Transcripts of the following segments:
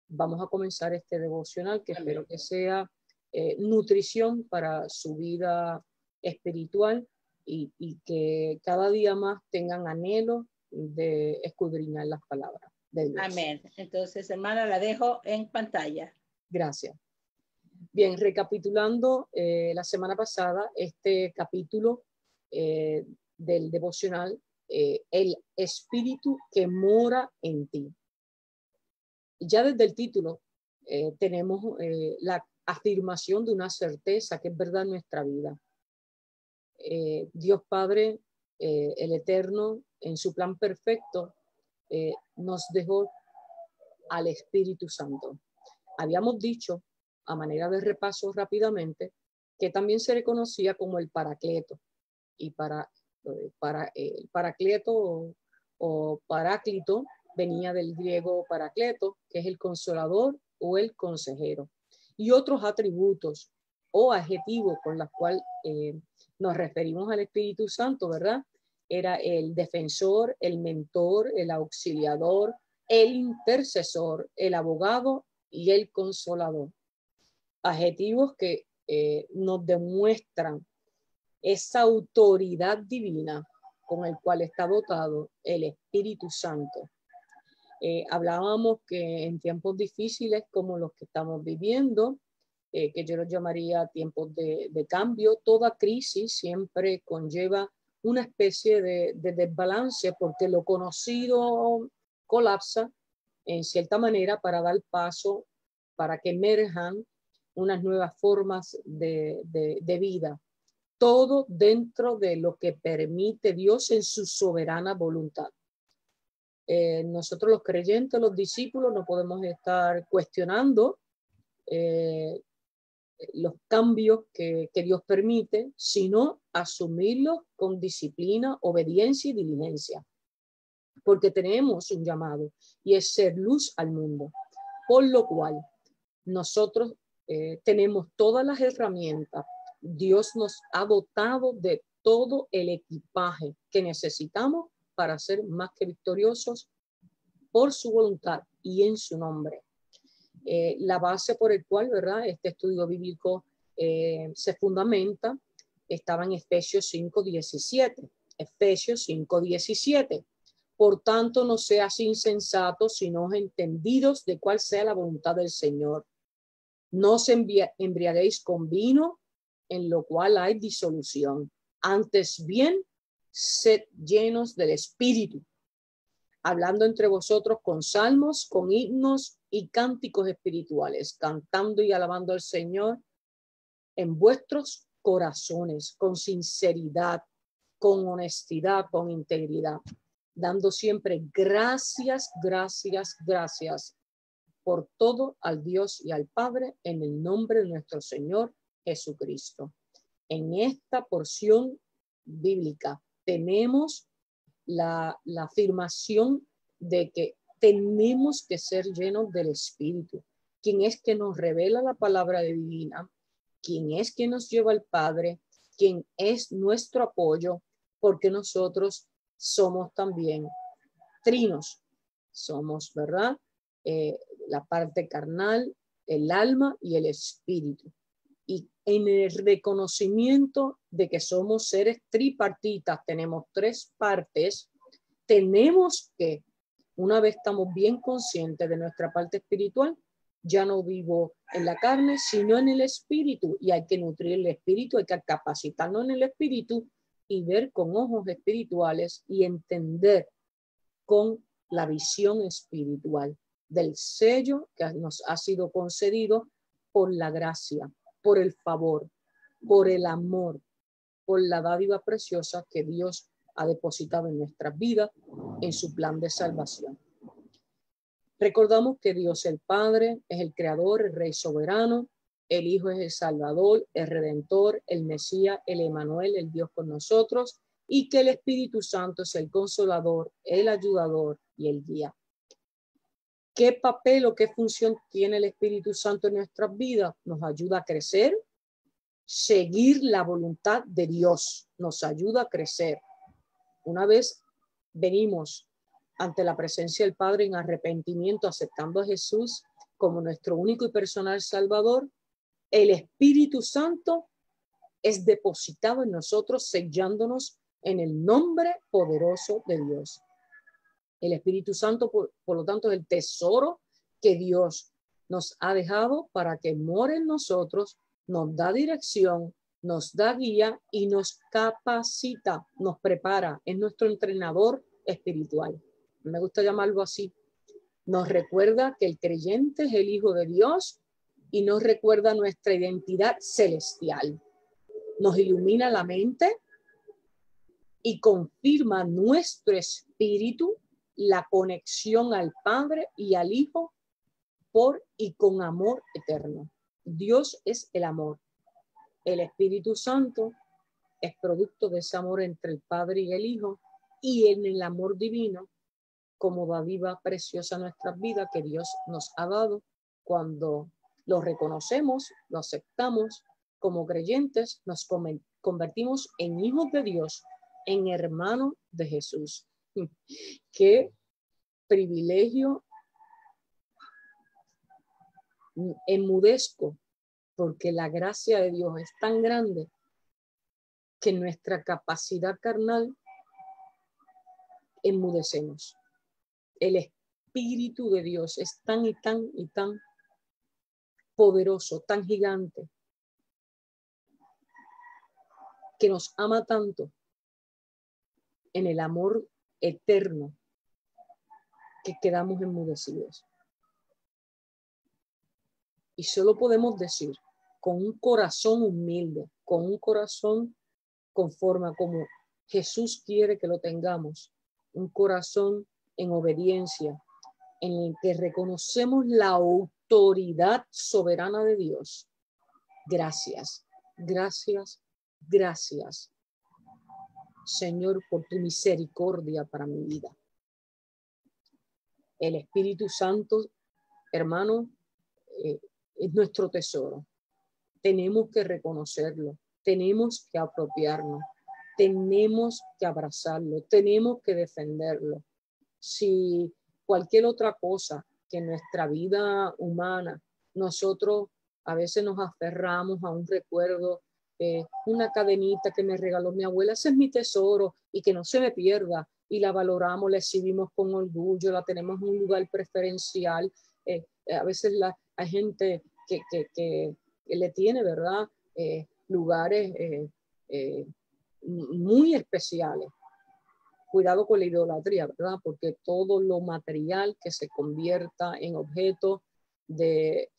vamos a comenzar este devocional que espero que sea nutrición para su vida espiritual y que cada día más tengan anhelo de escudriñar las palabras de Dios. Amén. Entonces, hermana, la dejo en pantalla. Gracias. Bien, recapitulando la semana pasada, este capítulo del devocional, el espíritu que mora en ti. Ya desde el título tenemos la afirmación de una certeza que es verdad en nuestra vida. Dios Padre, el Eterno, en su plan perfecto, nos dejó al Espíritu Santo. Habíamos dicho, a manera de repaso rápidamente, que también se le conocía como el Paracleto. Y el Paracleto o Paráclito venía del griego Paracleto, que es el consolador o el consejero. Y otros atributos o adjetivos con los cuales nos referimos al Espíritu Santo, ¿verdad? Era el defensor, el mentor, el auxiliador, el intercesor, el abogado y el consolador. Adjetivos que nos demuestran esa autoridad divina con el cual está dotado el Espíritu Santo. Hablábamos que en tiempos difíciles como los que estamos viviendo, que yo los llamaría tiempos de cambio, toda crisis siempre conlleva una especie de desbalance porque lo conocido colapsa en cierta manera para dar paso, para que emerjan unas nuevas formas de vida. Todo dentro de lo que permite Dios en su soberana voluntad. Nosotros los creyentes, los discípulos, no podemos estar cuestionando los cambios que Dios permite, sino asumirlos con disciplina, obediencia y diligencia. Porque tenemos un llamado y es ser luz al mundo. Por lo cual, nosotros tenemos todas las herramientas. Dios nos ha dotado de todo el equipaje que necesitamos para ser más que victoriosos por su voluntad y en su nombre. La base por el cual, ¿verdad?, este estudio bíblico se fundamenta estaba en Efesios 5:17. Efesios 5:17. Por tanto, no seas insensatos, sino entendidos de cuál sea la voluntad del Señor. No os embriaguéis con vino, en lo cual hay disolución. Antes bien, sed llenos del Espíritu, hablando entre vosotros con salmos, con himnos y cánticos espirituales, cantando y alabando al Señor en vuestros corazones, con sinceridad, con honestidad, con integridad, dando siempre gracias por todo al Dios y al Padre en el nombre de nuestro Señor Jesucristo. En esta porción bíblica tenemos la afirmación de que tenemos que ser llenos del Espíritu. ¿Quién es que nos revela la palabra divina? ¿Quién es que nos lleva al Padre? ¿Quién es nuestro apoyo? Porque nosotros somos también trinos. Somos, ¿verdad? La parte carnal, el alma y el espíritu. Y en el reconocimiento de que somos seres tripartitas, tenemos tres partes, tenemos que, una vez estamos bien conscientes de nuestra parte espiritual, ya no vivo en la carne, sino en el espíritu. Y hay que nutrir el espíritu, hay que capacitarnos en el espíritu y ver con ojos espirituales y entender con la visión espiritual del sello que nos ha sido concedido por la gracia, por el favor, por el amor, por la dádiva preciosa que Dios ha depositado en nuestras vidas en su plan de salvación. Recordamos que Dios el Padre es el Creador, el Rey soberano, el Hijo es el Salvador, el Redentor, el Mesías, el Emanuel, el Dios con nosotros, y que el Espíritu Santo es el Consolador, el Ayudador y el Guía. ¿Qué papel o qué función tiene el Espíritu Santo en nuestras vidas? Nos ayuda a crecer, seguir la voluntad de Dios, nos ayuda a crecer. Una vez venimos ante la presencia del Padre en arrepentimiento, aceptando a Jesús como nuestro único y personal Salvador, el Espíritu Santo es depositado en nosotros, sellándonos en el nombre poderoso de Dios. El Espíritu Santo, por lo tanto, es el tesoro que Dios nos ha dejado para que more en nosotros, nos da dirección, nos da guía y nos capacita, nos prepara, es nuestro entrenador espiritual. Me gusta llamarlo así. Nos recuerda que el creyente es el Hijo de Dios y nos recuerda nuestra identidad celestial. Nos ilumina la mente y confirma nuestro espíritu la conexión al Padre y al Hijo por y con amor eterno. Dios es el amor. El Espíritu Santo es producto de ese amor entre el Padre y el Hijo, y en el amor divino, como dádiva preciosa a nuestras vidas que Dios nos ha dado, cuando lo reconocemos, lo aceptamos como creyentes, nos convertimos en hijos de Dios, en hermanos de Jesús. Qué privilegio. Enmudezco porque la gracia de Dios es tan grande que nuestra capacidad carnal enmudecemos. El Espíritu de Dios es tan y tan y tan poderoso, tan gigante, que nos ama tanto en el amor eterno que quedamos enmudecidos. Y solo podemos decir, con un corazón humilde, con un corazón conforme a como Jesús quiere que lo tengamos, un corazón en obediencia, en el que reconocemos la autoridad soberana de Dios. Gracias, gracias, gracias, Señor, por tu misericordia para mi vida. El Espíritu Santo, hermano, es nuestro tesoro. Tenemos que reconocerlo, tenemos que apropiarnos, tenemos que abrazarlo, tenemos que defenderlo. Si cualquier otra cosa que en nuestra vida humana nosotros a veces nos aferramos a un recuerdo, una cadenita que me regaló mi abuela, ese es mi tesoro y que no se me pierda, y la valoramos, la exhibimos con orgullo, la tenemos en un lugar preferencial. A veces hay gente que le tiene, ¿verdad? Lugares muy especiales. Cuidado con la idolatría, ¿verdad? Porque todo lo material que se convierta en objeto de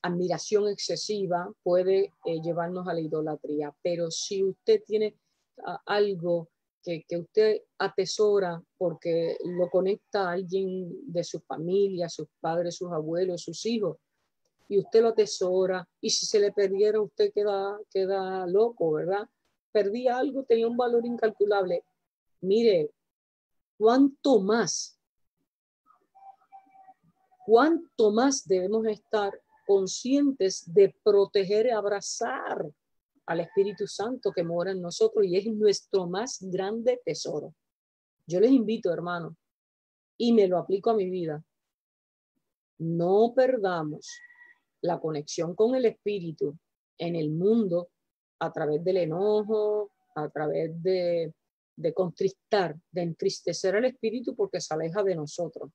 admiración excesiva puede llevarnos a la idolatría. Pero si usted tiene algo que usted atesora porque lo conecta a alguien de su familia, sus padres, sus abuelos, sus hijos, y usted lo atesora, y si se le perdiera, usted queda loco, ¿verdad? Perdí algo, tenía un valor incalculable. Mire, cuánto más debemos estar conscientes de proteger y abrazar al Espíritu Santo que mora en nosotros y es nuestro más grande tesoro. Yo les invito, hermanos, y me lo aplico a mi vida, no perdamos la conexión con el Espíritu en el mundo a través del enojo, a través de contristar, de entristecer al Espíritu porque se aleja de nosotros.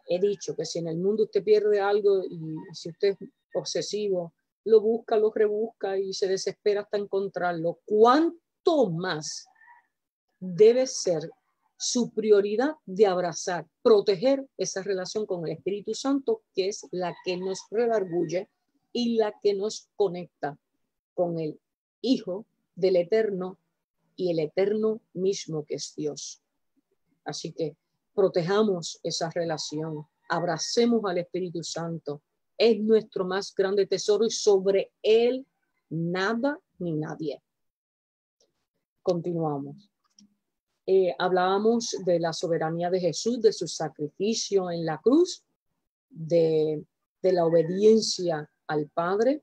He dicho que si en el mundo usted pierde algo y si usted es obsesivo, lo busca, lo rebusca y se desespera hasta encontrarlo, ¿cuánto más debe ser su prioridad de abrazar, proteger esa relación con el Espíritu Santo, que es la que nos redarguye y la que nos conecta con el Hijo del Eterno y el Eterno mismo que es Dios? Así que protejamos esa relación, abracemos al Espíritu Santo, es nuestro más grande tesoro y sobre él nada ni nadie. Continuamos. Hablábamos de la soberanía de Jesús, de su sacrificio en la cruz, de la obediencia al Padre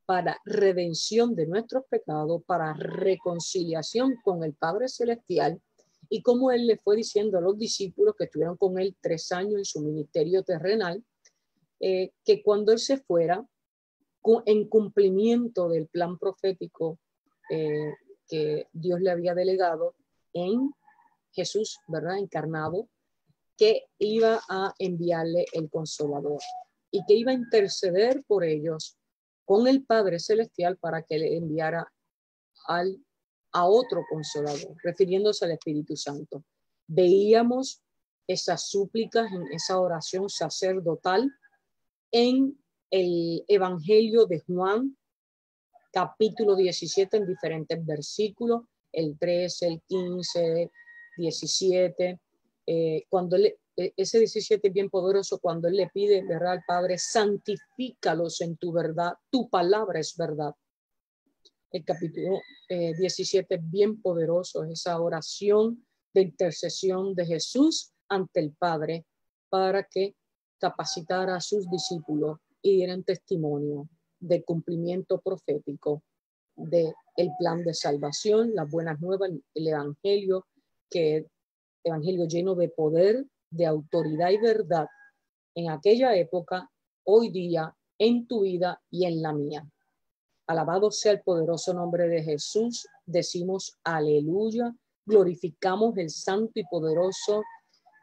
para redención de nuestros pecados, para reconciliación con el Padre Celestial y cómo él le fue diciendo a los discípulos que estuvieron con él 3 años en su ministerio terrenal, que cuando él se fuera, en cumplimiento del plan profético que Dios le había delegado en Jesús, ¿verdad? Encarnado, que iba a enviarle el Consolador y que iba a interceder por ellos con el Padre Celestial para que le enviara a otro Consolador, refiriéndose al Espíritu Santo. Veíamos esas súplicas en esa oración sacerdotal en el Evangelio de Juan, capítulo 17, en diferentes versículos, el 13, el 15, 17, cuando ese 17 es bien poderoso, cuando él le pide, ¿verdad?, al Padre, santifícalos en tu verdad, tu palabra es verdad. El capítulo 17 es bien poderoso, esa oración de intercesión de Jesús ante el Padre para que capacitara a sus discípulos y dieran testimonio del cumplimiento profético del plan de salvación, las buenas nuevas, el evangelio, evangelio lleno de poder, de autoridad y verdad en aquella época, hoy día, en tu vida y en la mía. Alabado sea el poderoso nombre de Jesús. Decimos aleluya. Glorificamos el santo y poderoso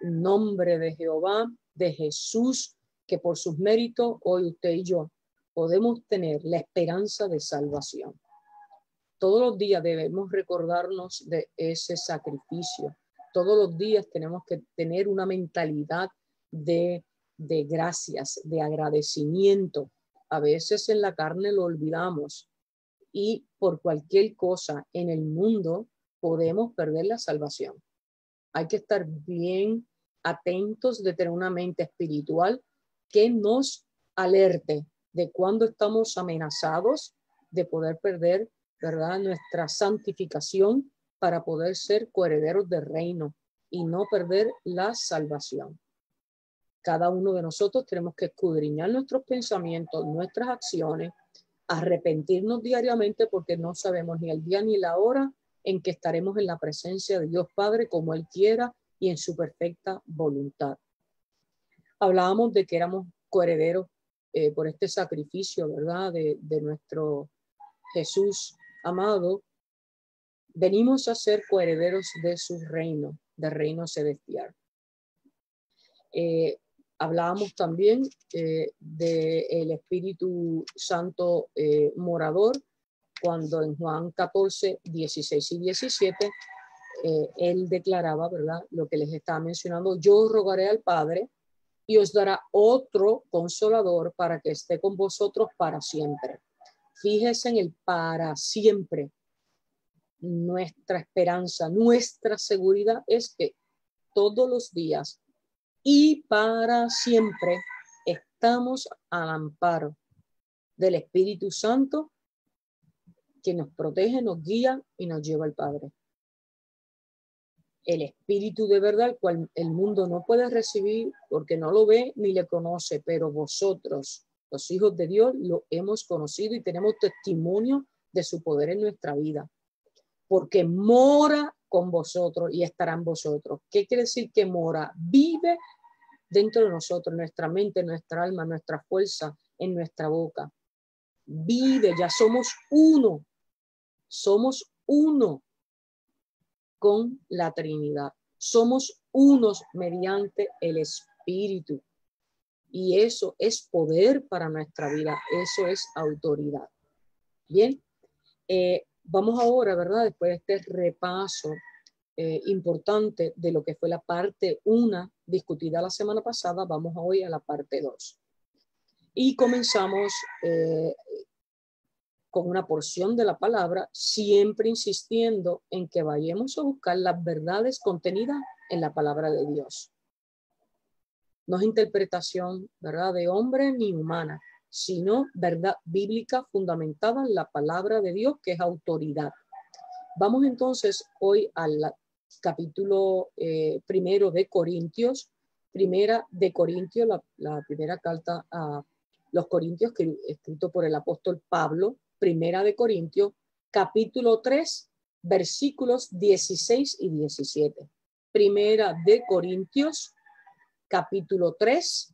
nombre de Jehová, de Jesús, que por sus méritos hoy usted y yo podemos tener la esperanza de salvación. Todos los días debemos recordarnos de ese sacrificio. Todos los días tenemos que tener una mentalidad de gracias, de agradecimiento. A veces en la carne lo olvidamos y por cualquier cosa en el mundo podemos perder la salvación. Hay que estar bien atentos de tener una mente espiritual que nos alerte de cuando estamos amenazados de poder perder, ¿verdad?, nuestra santificación para poder ser coherederos del reino y no perder la salvación. Cada uno de nosotros tenemos que escudriñar nuestros pensamientos, nuestras acciones, arrepentirnos diariamente porque no sabemos ni el día ni la hora en que estaremos en la presencia de Dios Padre como Él quiera y en su perfecta voluntad. Hablábamos de que éramos coherederos por este sacrificio, ¿verdad?, de nuestro Jesús amado. Venimos a ser coherederos de su reino, del reino celestial. Hablábamos también del Espíritu Santo morador, cuando en Juan 14, 16 y 17, él declaraba, ¿verdad?, lo que les estaba mencionando: yo rogaré al Padre y os dará otro consolador para que esté con vosotros para siempre. Fíjese en el para siempre. Nuestra esperanza, nuestra seguridad es que todos los días y para siempre estamos al amparo del Espíritu Santo que nos protege, nos guía y nos lleva al Padre. El Espíritu de verdad, el cual el mundo no puede recibir porque no lo ve ni le conoce, pero vosotros, los hijos de Dios, lo hemos conocido y tenemos testimonio de su poder en nuestra vida, porque mora con vosotros y estará en vosotros. ¿Qué quiere decir que mora? Vive dentro de nosotros, nuestra mente, nuestra alma, nuestra fuerza, en nuestra boca. Vive, ya somos uno con la Trinidad. Somos unos mediante el Espíritu. Y eso es poder para nuestra vida. Eso es autoridad. Bien, vamos ahora, ¿verdad?, después de este repaso importante de lo que fue la parte 1 discutida la semana pasada, vamos hoy a la parte 2. Y comenzamos con una porción de la palabra, siempre insistiendo en que vayamos a buscar las verdades contenidas en la palabra de Dios. No es interpretación, ¿verdad?, de hombre ni humana, sino verdad bíblica fundamentada en la palabra de Dios, que es autoridad. Vamos entonces hoy al capítulo 1 de Corintios, la primera carta a los Corintios, escrito por el apóstol Pablo, Primera de Corintios, capítulo 3, versículos 16 y 17. Primera de Corintios, capítulo 3,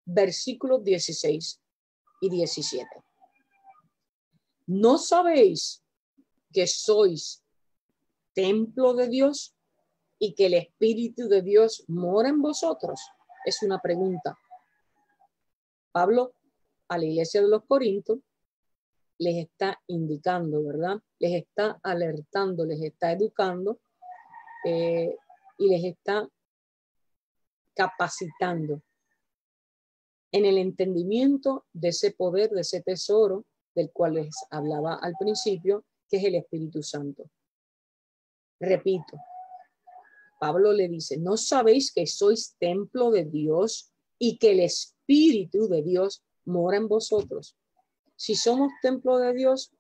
versículos 16 y 17. ¿No sabéis que sois templo de Dios y que el Espíritu de Dios mora en vosotros? Es una pregunta. Pablo a la iglesia de los Corintios les está indicando, ¿verdad? Les está alertando, les está educando y les está capacitando en el entendimiento de ese poder, de ese tesoro del cual les hablaba al principio, que es el Espíritu Santo. Repito, Pablo le dice, ¿no sabéis que sois templo de Dios y que el Espíritu de Dios mora en vosotros? Si somos templo de Dios,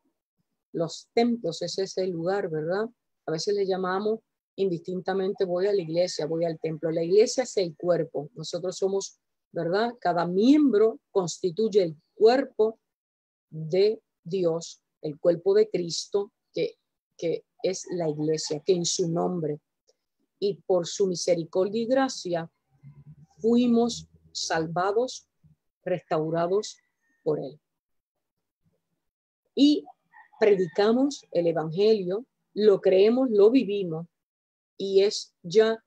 los templos es ese lugar, ¿verdad? A veces le llamamos indistintamente, voy a la iglesia, voy al templo. La iglesia es el cuerpo. Nosotros somos, ¿verdad? Cada miembro constituye el cuerpo de Dios, el cuerpo de Cristo, que es la iglesia, que en su nombre y por su misericordia y gracia fuimos salvados, restaurados por él. Y predicamos el evangelio, lo creemos, lo vivimos y es ya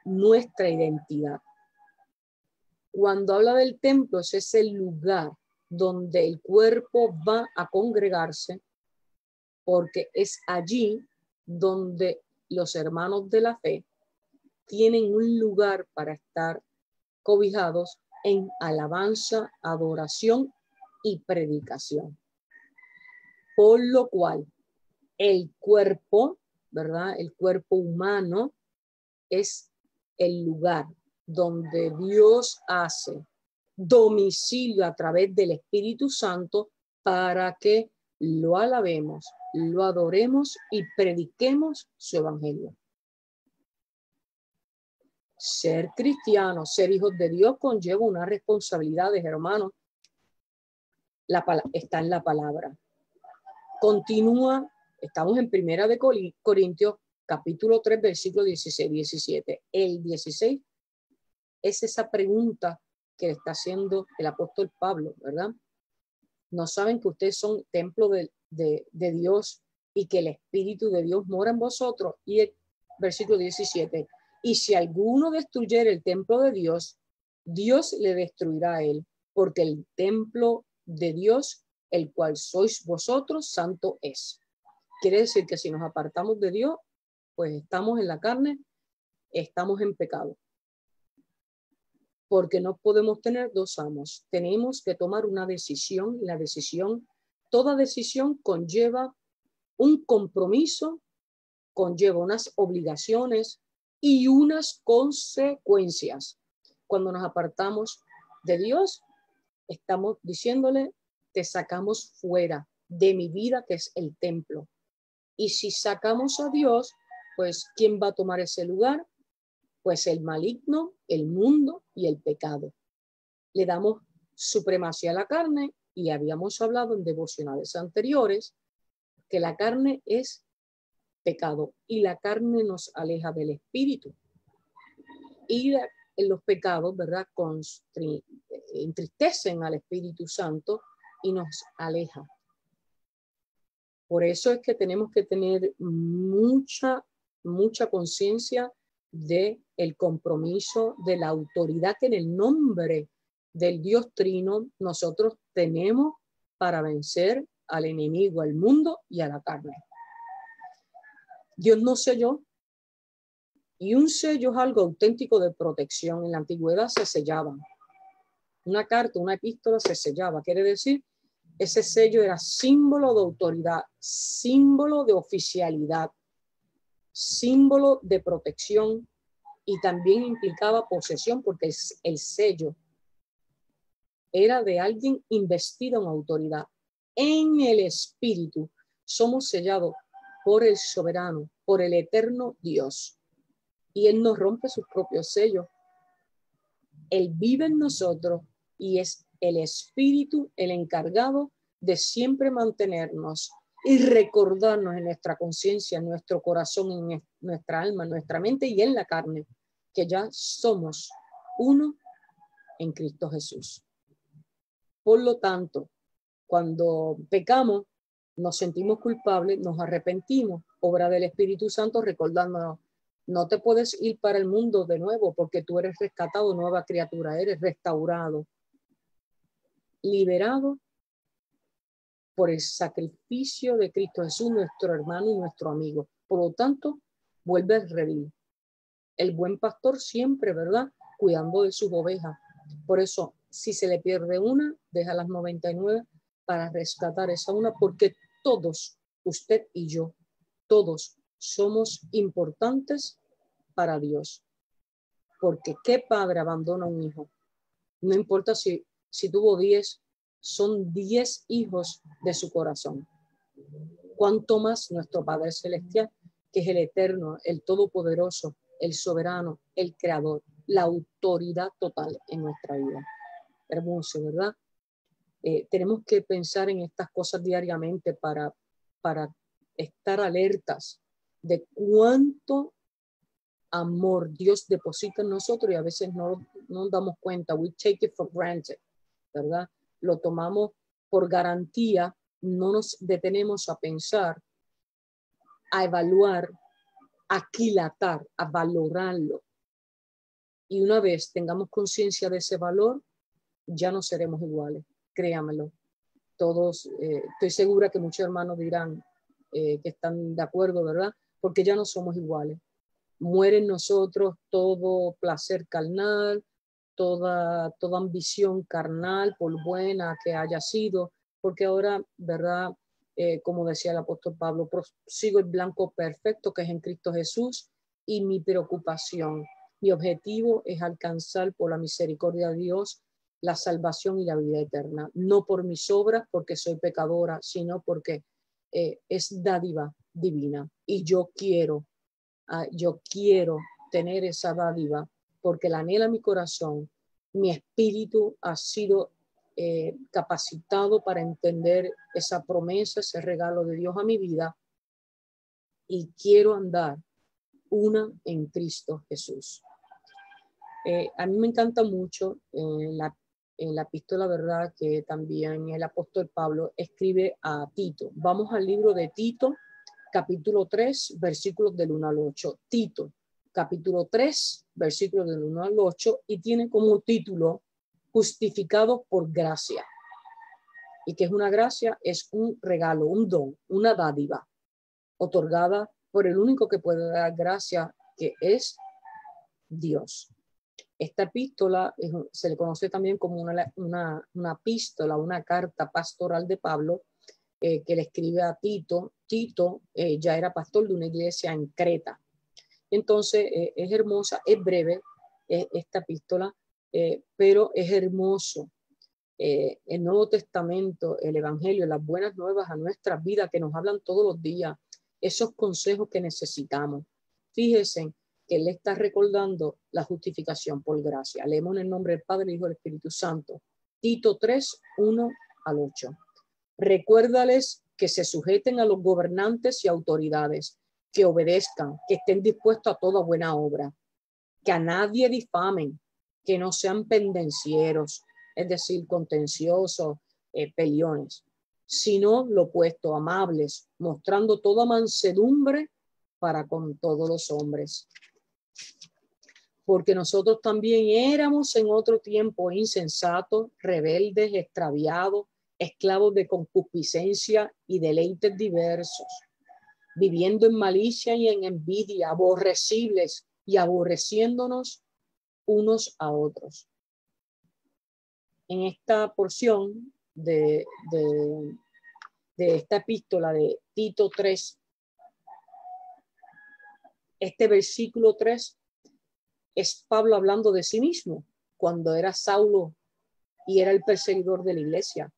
nuestra identidad. Cuando habla del templo, ese es el lugar donde el cuerpo va a congregarse, porque es allí donde los hermanos de la fe tienen un lugar para estar cobijados en alabanza, adoración y predicación. Por lo cual, el cuerpo, ¿verdad? El cuerpo humano es el lugar donde Dios hace domicilio a través del Espíritu Santo para que lo alabemos, lo adoremos y prediquemos su evangelio. Ser cristiano, ser hijos de Dios conlleva unas responsabilidades, hermanos. Está en la palabra. Continúa, estamos en Primera de Corintios, capítulo 3, versículo 16-17. El 16 es esa pregunta que le está haciendo el apóstol Pablo, ¿verdad? ¿No saben que ustedes son templo de Dios y que el Espíritu de Dios mora en vosotros? Y el versículo 17, y si alguno destruyera el templo de Dios, Dios le destruirá a él, porque el templo de Dios, el cual sois vosotros, santo es. Quiere decir que si nos apartamos de Dios, pues estamos en la carne, estamos en pecado. Porque no podemos tener dos amos. Tenemos que tomar una decisión. La decisión, toda decisión conlleva un compromiso, conlleva unas obligaciones y unas consecuencias. Cuando nos apartamos de Dios, estamos diciéndole, te sacamos fuera de mi vida, que es el templo. Y si sacamos a Dios, pues ¿quién va a tomar ese lugar? Pues el maligno, el mundo y el pecado. Le damos supremacía a la carne y habíamos hablado en devocionales anteriores que la carne es pecado y la carne nos aleja del espíritu. Y los pecados, ¿verdad? Entristecen al Espíritu Santo y nos aleja. Por eso es que tenemos que tener mucha conciencia de el compromiso, de la autoridad que en el nombre del Dios Trino nosotros tenemos para vencer al enemigo, al mundo y a la carne. Dios nos selló, y un sello es algo auténtico de protección. En la antigüedad se sellaban. Una carta, una epístola se sellaba. Quiere decir, ese sello era símbolo de autoridad, símbolo de oficialidad, símbolo de protección y también implicaba posesión porque el sello era de alguien investido en autoridad. En el Espíritu somos sellados por el soberano, por el eterno Dios. Y Él nos rompe sus propios sellos. Él vive en nosotros y es el Espíritu el encargado de siempre mantenernos y recordarnos en nuestra conciencia, en nuestro corazón, en nuestra alma, en nuestra mente y en la carne, que ya somos uno en Cristo Jesús. Por lo tanto, cuando pecamos, nos sentimos culpables, nos arrepentimos, obra del Espíritu Santo, recordándonos, no te puedes ir para el mundo de nuevo porque tú eres rescatado, nueva criatura, eres restaurado, liberado por el sacrificio de Cristo Jesús, nuestro hermano y nuestro amigo. Por lo tanto, vuelve al redil. El buen pastor siempre, ¿verdad?, cuidando de sus ovejas. Por eso, si se le pierde una, deja las 99 para rescatar esa una, porque todos, usted y yo, todos somos importantes para Dios. Porque ¿qué padre abandona a un hijo? No importa si tuvo 10, son 10 hijos de su corazón. Cuánto más nuestro Padre Celestial, que es el eterno, el todopoderoso, el soberano, el creador, la autoridad total en nuestra vida. Hermoso, ¿verdad? Tenemos que pensar en estas cosas diariamente para estar alertas de cuánto amor Dios deposita en nosotros y a veces no nos damos cuenta. We take it for granted, ¿verdad? Lo tomamos por garantía, no nos detenemos a pensar, a evaluar, a aquilatar, a valorarlo. Y una vez tengamos conciencia de ese valor, ya no seremos iguales, créamelo. Todos, estoy segura que muchos hermanos dirán que están de acuerdo, ¿verdad? Porque ya no somos iguales. Muere en nosotros todo placer carnal, toda ambición carnal, por buena que haya sido, porque ahora, ¿verdad? Como decía el apóstol Pablo, sigo el blanco perfecto que es en Cristo Jesús, y mi preocupación, mi objetivo es alcanzar por la misericordia de Dios la salvación y la vida eterna, no por mis obras, porque soy pecadora, sino porque es dádiva divina, y yo quiero tener esa dádiva porque la anhela mi corazón. Mi espíritu ha sido capacitado para entender esa promesa, ese regalo de Dios a mi vida, y quiero andar una en Cristo Jesús. A mí me encanta mucho en la epístola, ¿verdad?, que también el apóstol Pablo escribe a Tito. Vamos al libro de Tito, capítulo 3, versículos del 1 al 8. Tito, capítulo 3, versículos del 1 al 8, y tiene como título Justificados por gracia. ¿Y qué es una gracia? Es un regalo, un don, una dádiva otorgada por el único que puede dar gracia, que es Dios. Esta epístola se le conoce también como una epístola, una carta pastoral de Pablo, que le escribe a Tito. Tito ya era pastor de una iglesia en Creta. Entonces es hermosa, es breve esta epístola, pero es hermoso. El Nuevo Testamento, el Evangelio, las buenas nuevas a nuestras vidas que nos hablan todos los días, esos consejos que necesitamos. Fíjense que él está recordando la justificación por gracia. Leemos en el nombre del Padre, Hijo y del Espíritu Santo. Tito 3, 1 al 8. Recuérdales que se sujeten a los gobernantes y autoridades, que obedezcan, que estén dispuestos a toda buena obra, que a nadie difamen, que no sean pendencieros, es decir, contenciosos, peliones, sino lo opuesto, amables, mostrando toda mansedumbre para con todos los hombres. Porque nosotros también éramos en otro tiempo insensatos, rebeldes, extraviados, esclavos de concupiscencia y deleites diversos, viviendo en malicia y en envidia, aborrecibles y aborreciéndonos unos a otros. En esta porción de esta epístola de Tito 3, este versículo 3 es Pablo hablando de sí mismo cuando era Saulo y era el perseguidor de la iglesia.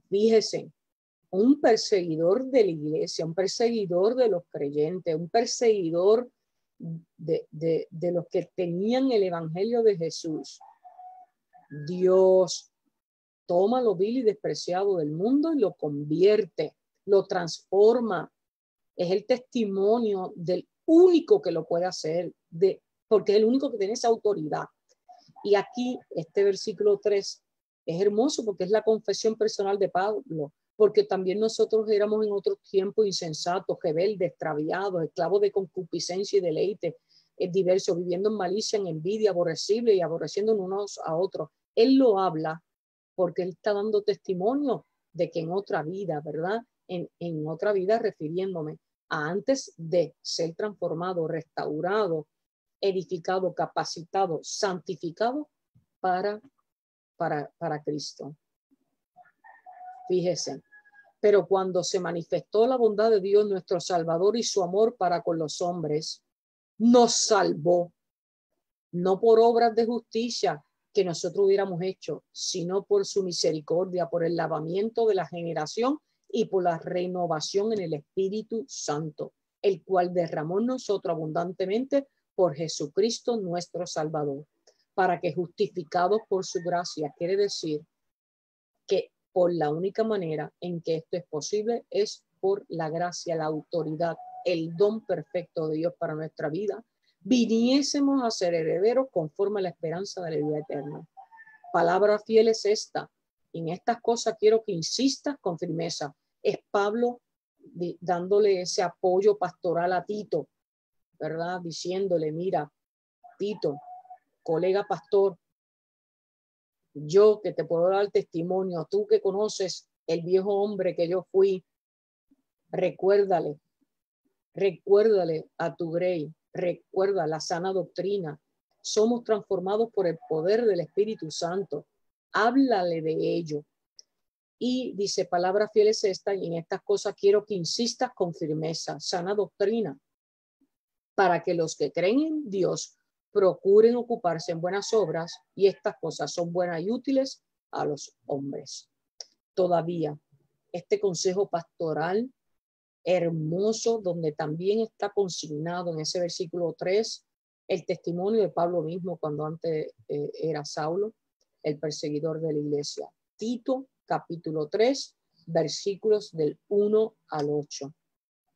Fíjese, un perseguidor de la iglesia, un perseguidor de los creyentes, un perseguidor de los que tenían el evangelio de Jesús. Dios toma lo vil y despreciado del mundo y lo convierte, lo transforma. Es el testimonio del único que lo puede hacer, porque es el único que tiene esa autoridad. Y aquí este versículo 3 es hermoso porque es la confesión personal de Pablo, porque también nosotros éramos en otros tiempos insensatos, rebeldes, extraviados, esclavos de concupiscencia y deleite, diversos, viviendo en malicia, en envidia, aborrecible y aborreciendo unos a otros. Él lo habla porque él está dando testimonio de que en otra vida, ¿verdad? En otra vida, refiriéndome a antes de ser transformado, restaurado, edificado, capacitado, santificado para Cristo. Fíjese, pero cuando se manifestó la bondad de Dios, nuestro Salvador, y su amor para con los hombres, nos salvó, no por obras de justicia que nosotros hubiéramos hecho, sino por su misericordia, por el lavamiento de la generación y por la renovación en el Espíritu Santo, el cual derramó en nosotros abundantemente por Jesucristo nuestro Salvador, para que justificados por su gracia, quiere decir que por la única manera en que esto es posible es por la gracia, la autoridad, el don perfecto de Dios para nuestra vida, viniésemos a ser herederos conforme a la esperanza de la vida eterna. Palabra fiel es esta. En estas cosas quiero que insistas con firmeza. Es Pablo dándole ese apoyo pastoral a Tito, ¿verdad? Diciéndole, mira, Tito, colega pastor, yo que te puedo dar testimonio, tú que conoces el viejo hombre que yo fui, recuérdale a tu grey, recuerda la sana doctrina. Somos transformados por el poder del Espíritu Santo. Háblale de ello. Y dice, palabra fiel es esta, y en estas cosas quiero que insistas con firmeza, sana doctrina, para que los que creen en Dios procuren ocuparse en buenas obras, y estas cosas son buenas y útiles a los hombres. Todavía, este consejo pastoral hermoso, donde también está consignado en ese versículo 3, el testimonio de Pablo mismo cuando antes era Saulo, el perseguidor de la iglesia. Tito, capítulo 3, versículos del 1 al 8.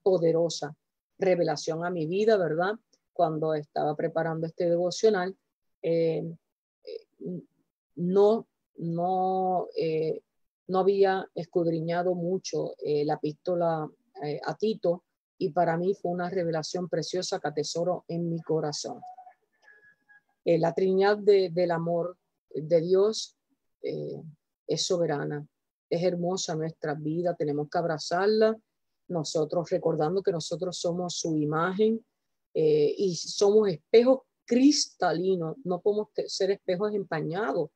Poderosa revelación a mi vida, ¿verdad? Cuando estaba preparando este devocional, no había escudriñado mucho la epístola a Tito, y para mí fue una revelación preciosa que atesoro en mi corazón. La Trinidad del amor de Dios es soberana, es hermosa nuestra vida, tenemos que abrazarla, nosotros recordando que nosotros somos su imagen y somos espejos cristalinos, no podemos ser espejos empañados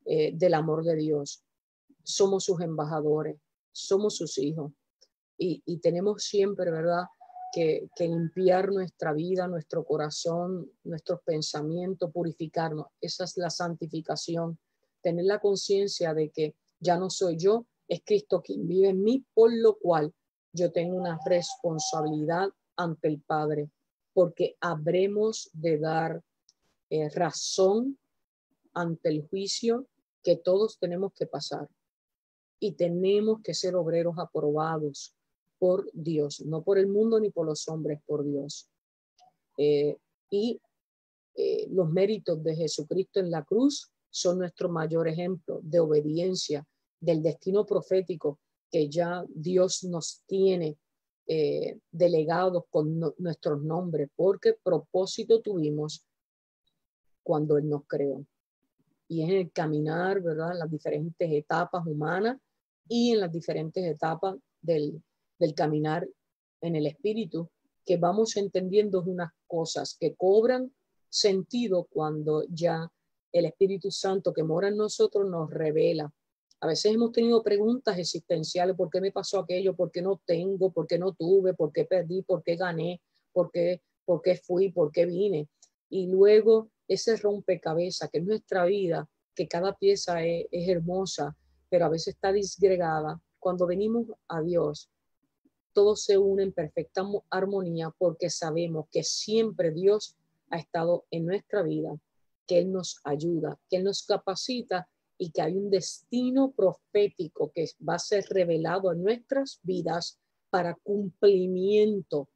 del amor de Dios. Somos sus embajadores, somos sus hijos. Y tenemos siempre, ¿verdad?, que limpiar nuestra vida, nuestro corazón, nuestros pensamientos, purificarnos. Esa es la santificación. Tener la conciencia de que ya no soy yo, es Cristo quien vive en mí, por lo cual yo tengo una responsabilidad ante el Padre, porque habremos de dar razón ante el juicio que todos tenemos que pasar. Y tenemos que ser obreros aprobados por Dios, no por el mundo ni por los hombres, por Dios. Los méritos de Jesucristo en la cruz son nuestro mayor ejemplo de obediencia, del destino profético que ya Dios nos tiene delegados con nuestros nombres, porque propósito tuvimos cuando Él nos creó. Y es en el caminar, ¿verdad?, en las diferentes etapas humanas y en las diferentes etapas del caminar en el Espíritu, que vamos entendiendo unas cosas que cobran sentido cuando ya el Espíritu Santo que mora en nosotros nos revela. A veces hemos tenido preguntas existenciales: ¿por qué me pasó aquello? ¿Por qué no tengo? ¿Por qué no tuve? ¿Por qué perdí? ¿Por qué gané? ¿Por qué fui? ¿Por qué vine? Y luego ese rompecabezas que es nuestra vida, que cada pieza es hermosa, pero a veces está disgregada. Cuando venimos a Dios, todo se une en perfecta armonía, porque sabemos que siempre Dios ha estado en nuestra vida, que Él nos ayuda, que Él nos capacita y que hay un destino profético que va a ser revelado en nuestras vidas para cumplimiento,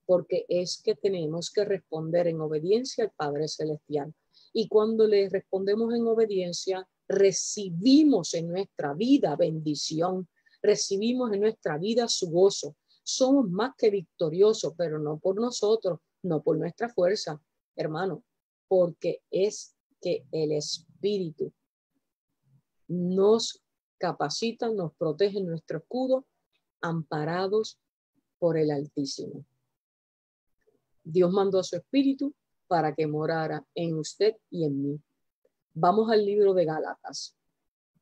porque es que tenemos que responder en obediencia al Padre Celestial. Y cuando le respondemos en obediencia, recibimos en nuestra vida bendición, recibimos en nuestra vida su gozo. Somos más que victoriosos, pero no por nosotros, no por nuestra fuerza, hermano, porque es que el Espíritu nos capacita, nos protege nuestro escudo, amparados por el Altísimo. Dios mandó a su Espíritu para que morara en usted y en mí. Vamos al libro de Gálatas.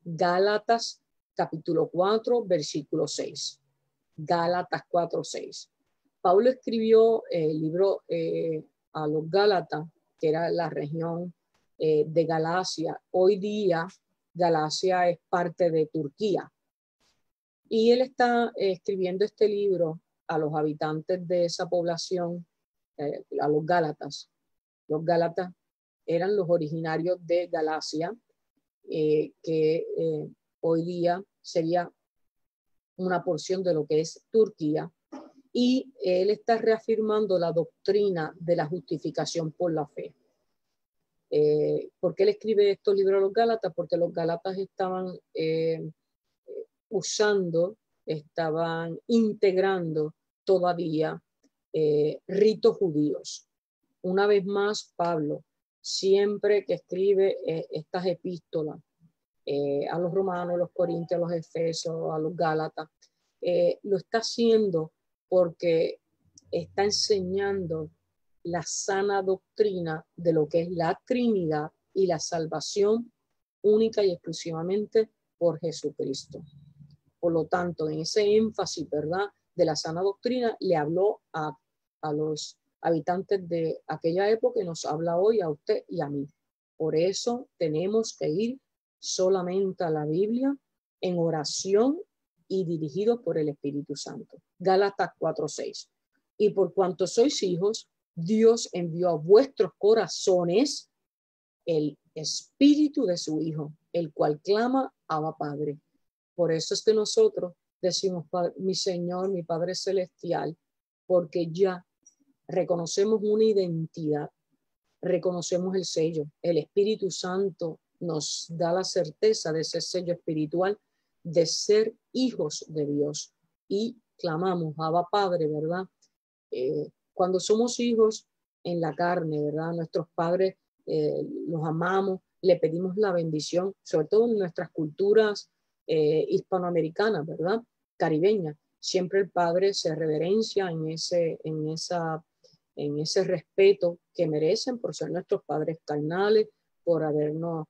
Gálatas capítulo 4, versículo 6. Gálatas 4, 6. Pablo escribió el libro a los Gálatas, que era la región de Galacia. Hoy día Galacia es parte de Turquía. Y él está escribiendo este libro a los habitantes de esa población, a los Gálatas. Los Gálatas eran los originarios de Galacia, que hoy día sería una porción de lo que es Turquía. Y él está reafirmando la doctrina de la justificación por la fe. ¿Por qué él escribe estos libros a los Gálatas? Porque los Gálatas estaban estaban integrando todavía ritos judíos. Una vez más, Pablo, siempre que escribe estas epístolas a los romanos, a los corintios, a los efesios, a los gálatas, lo está haciendo porque está enseñando la sana doctrina de lo que es la Trinidad y la salvación única y exclusivamente por Jesucristo. Por lo tanto, en ese énfasis, ¿verdad?, de la sana doctrina, le habló a los habitantes de aquella época y nos habla hoy a usted y a mí. Por eso tenemos que ir solamente a la Biblia en oración y dirigidos por el Espíritu Santo. Gálatas 4:6. Y por cuanto sois hijos, Dios envió a vuestros corazones el Espíritu de su Hijo, el cual clama, Abba Padre. Por eso es que nosotros decimos, mi Señor, mi Padre Celestial, porque ya reconocemos una identidad, reconocemos el sello. El Espíritu Santo nos da la certeza de ese sello espiritual, de ser hijos de Dios. Y clamamos, Abba Padre, ¿verdad? Cuando somos hijos en la carne, ¿verdad? Nuestros padres los amamos, le pedimos la bendición, sobre todo en nuestras culturas hispanoamericanas, ¿verdad? Caribeñas. Siempre el padre se reverencia en ese respeto que merecen por ser nuestros padres carnales, por habernos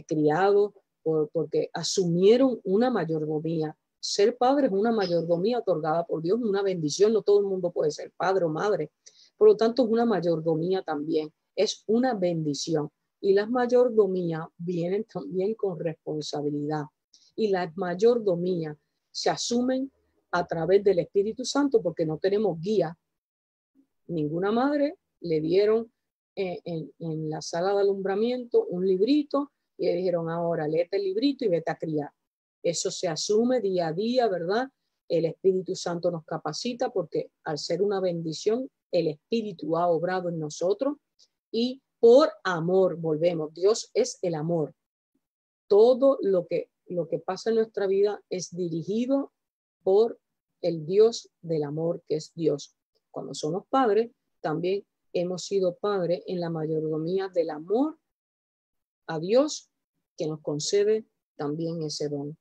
criado, porque asumieron una mayordomía. Ser padre es una mayordomía otorgada por Dios, una bendición. No todo el mundo puede ser padre o madre. Por lo tanto, es una mayordomía también. Es una bendición. Y las mayordomías vienen también con responsabilidad. Y las mayordomías se asumen a través del Espíritu Santo porque no tenemos guía. Ninguna madre le dieron en la sala de alumbramiento un librito y le dijeron, ahora léete el librito y vete a criar. Eso se asume día a día, ¿verdad? El Espíritu Santo nos capacita porque al ser una bendición, el Espíritu ha obrado en nosotros y por amor volvemos. Dios es el amor. Todo lo que pasa en nuestra vida es dirigido por el Dios del amor, que es Dios. Cuando somos padres, también hemos sido padres en la mayordomía del amor a Dios, que nos concede también ese don.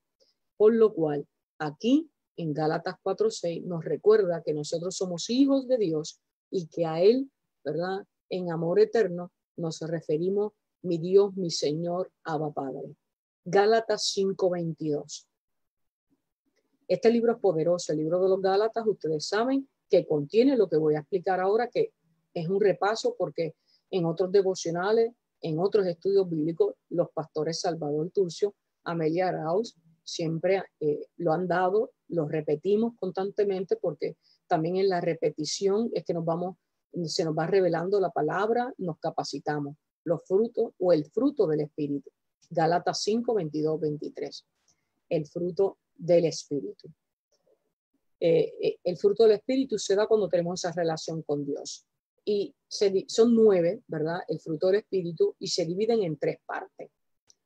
Por lo cual, aquí en Gálatas 4:6 nos recuerda que nosotros somos hijos de Dios y que a Él, ¿verdad?, en amor eterno nos referimos, mi Dios, mi Señor, Abba Padre. Gálatas 5:22. Este libro es poderoso, el libro de los Gálatas, ustedes saben que contiene lo que voy a explicar ahora, que es un repaso porque en otros devocionales, en otros estudios bíblicos, los pastores Salvador Turcio, Amelia Arauz, siempre lo han dado, lo repetimos constantemente porque también en la repetición es que se nos va revelando la palabra, nos capacitamos, los frutos o el fruto del Espíritu. Gálatas 5, 22, 23. El fruto del Espíritu. El fruto del Espíritu se da cuando tenemos esa relación con Dios. Y son 9, ¿verdad? El fruto del Espíritu, y se dividen en 3 partes.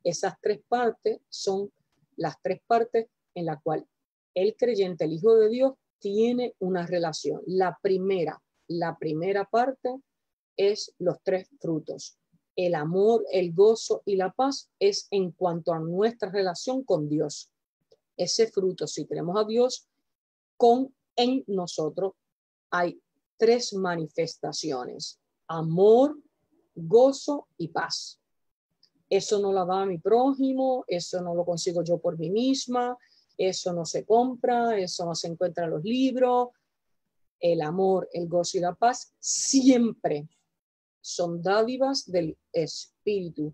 Esas 3 partes son las 3 partes en las cuales el creyente, el Hijo de Dios, tiene una relación. La primera parte es los 3 frutos. El amor, el gozo y la paz es en cuanto a nuestra relación con Dios. Ese fruto, si tenemos a Dios en nosotros, hay 3 manifestaciones: amor, gozo y paz. Eso no lo da mi prójimo, eso no lo consigo yo por mí misma, eso no se compra, eso no se encuentra en los libros. El amor, el gozo y la paz siempre son dádivas del Espíritu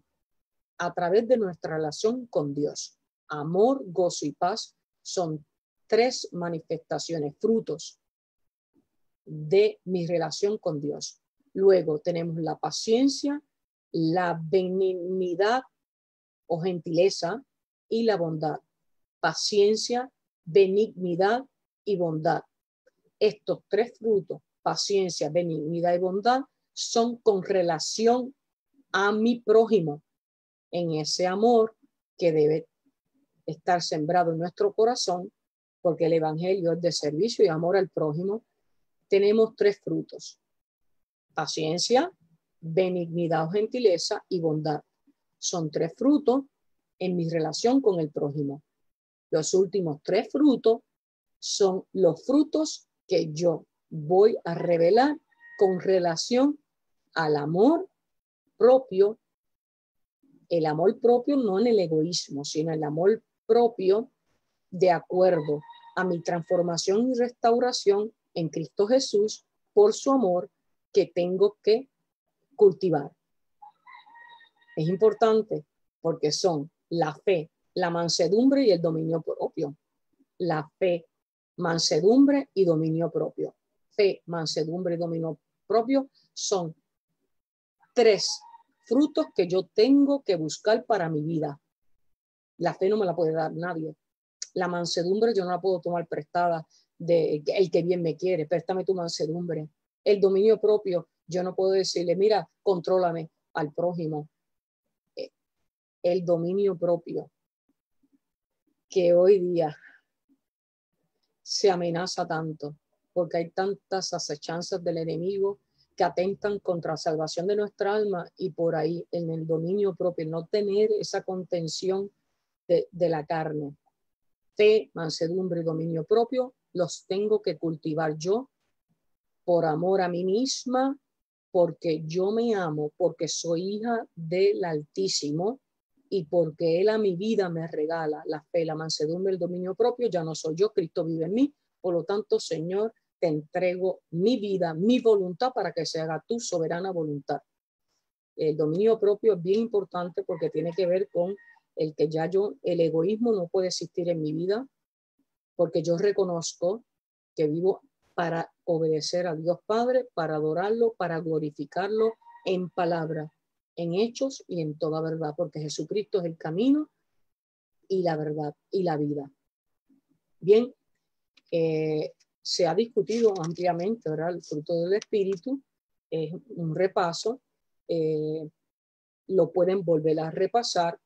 a través de nuestra relación con Dios. Amor, gozo y paz son 3 manifestaciones, frutos de mi relación con Dios. Luego tenemos la paciencia, la benignidad o gentileza y la bondad. Paciencia, benignidad y bondad. Estos 3 frutos, paciencia, benignidad y bondad, son con relación a mi prójimo, en ese amor que debe estar sembrado en nuestro corazón, porque el evangelio es de servicio y amor al prójimo. Tenemos 3 frutos: paciencia, benignidad o gentileza y bondad. Son 3 frutos en mi relación con el prójimo. Los últimos 3 frutos son los frutos que yo voy a revelar con relación al amor propio. El amor propio no en el egoísmo, sino el amor propio de acuerdo a mi transformación y restauración en Cristo Jesús por su amor que tengo que cultivar. Es importante porque son la fe, la mansedumbre y el dominio propio. La fe, mansedumbre y dominio propio. Fe, mansedumbre y dominio propio son 3 frutos que yo tengo que buscar para mi vida. La fe no me la puede dar nadie. La mansedumbre yo no la puedo tomar prestada de el que bien me quiere. Préstame tu mansedumbre. El dominio propio, yo no puedo decirle, mira, contrólame al prójimo. El dominio propio, que hoy día se amenaza tanto, porque hay tantas acechanzas del enemigo que atentan contra la salvación de nuestra alma, y por ahí en el dominio propio, no tener esa contención de la carne. Fe, mansedumbre y dominio propio los tengo que cultivar yo por amor a mí misma, porque yo me amo, porque soy hija del Altísimo y porque Él a mi vida me regala la fe, la mansedumbre, el dominio propio. Ya no soy yo, Cristo vive en mí. Por lo tanto, Señor, te entrego mi vida, mi voluntad para que se haga tu soberana voluntad. El dominio propio es bien importante porque tiene que ver con el que ya el egoísmo no puede existir en mi vida, porque yo reconozco que vivo para obedecer a Dios Padre, para adorarlo, para glorificarlo en palabra, en hechos y en toda verdad, porque Jesucristo es el camino y la verdad y la vida. Bien, se ha discutido ampliamente, ¿verdad? El fruto del Espíritu es un repaso, lo pueden volver a repasar.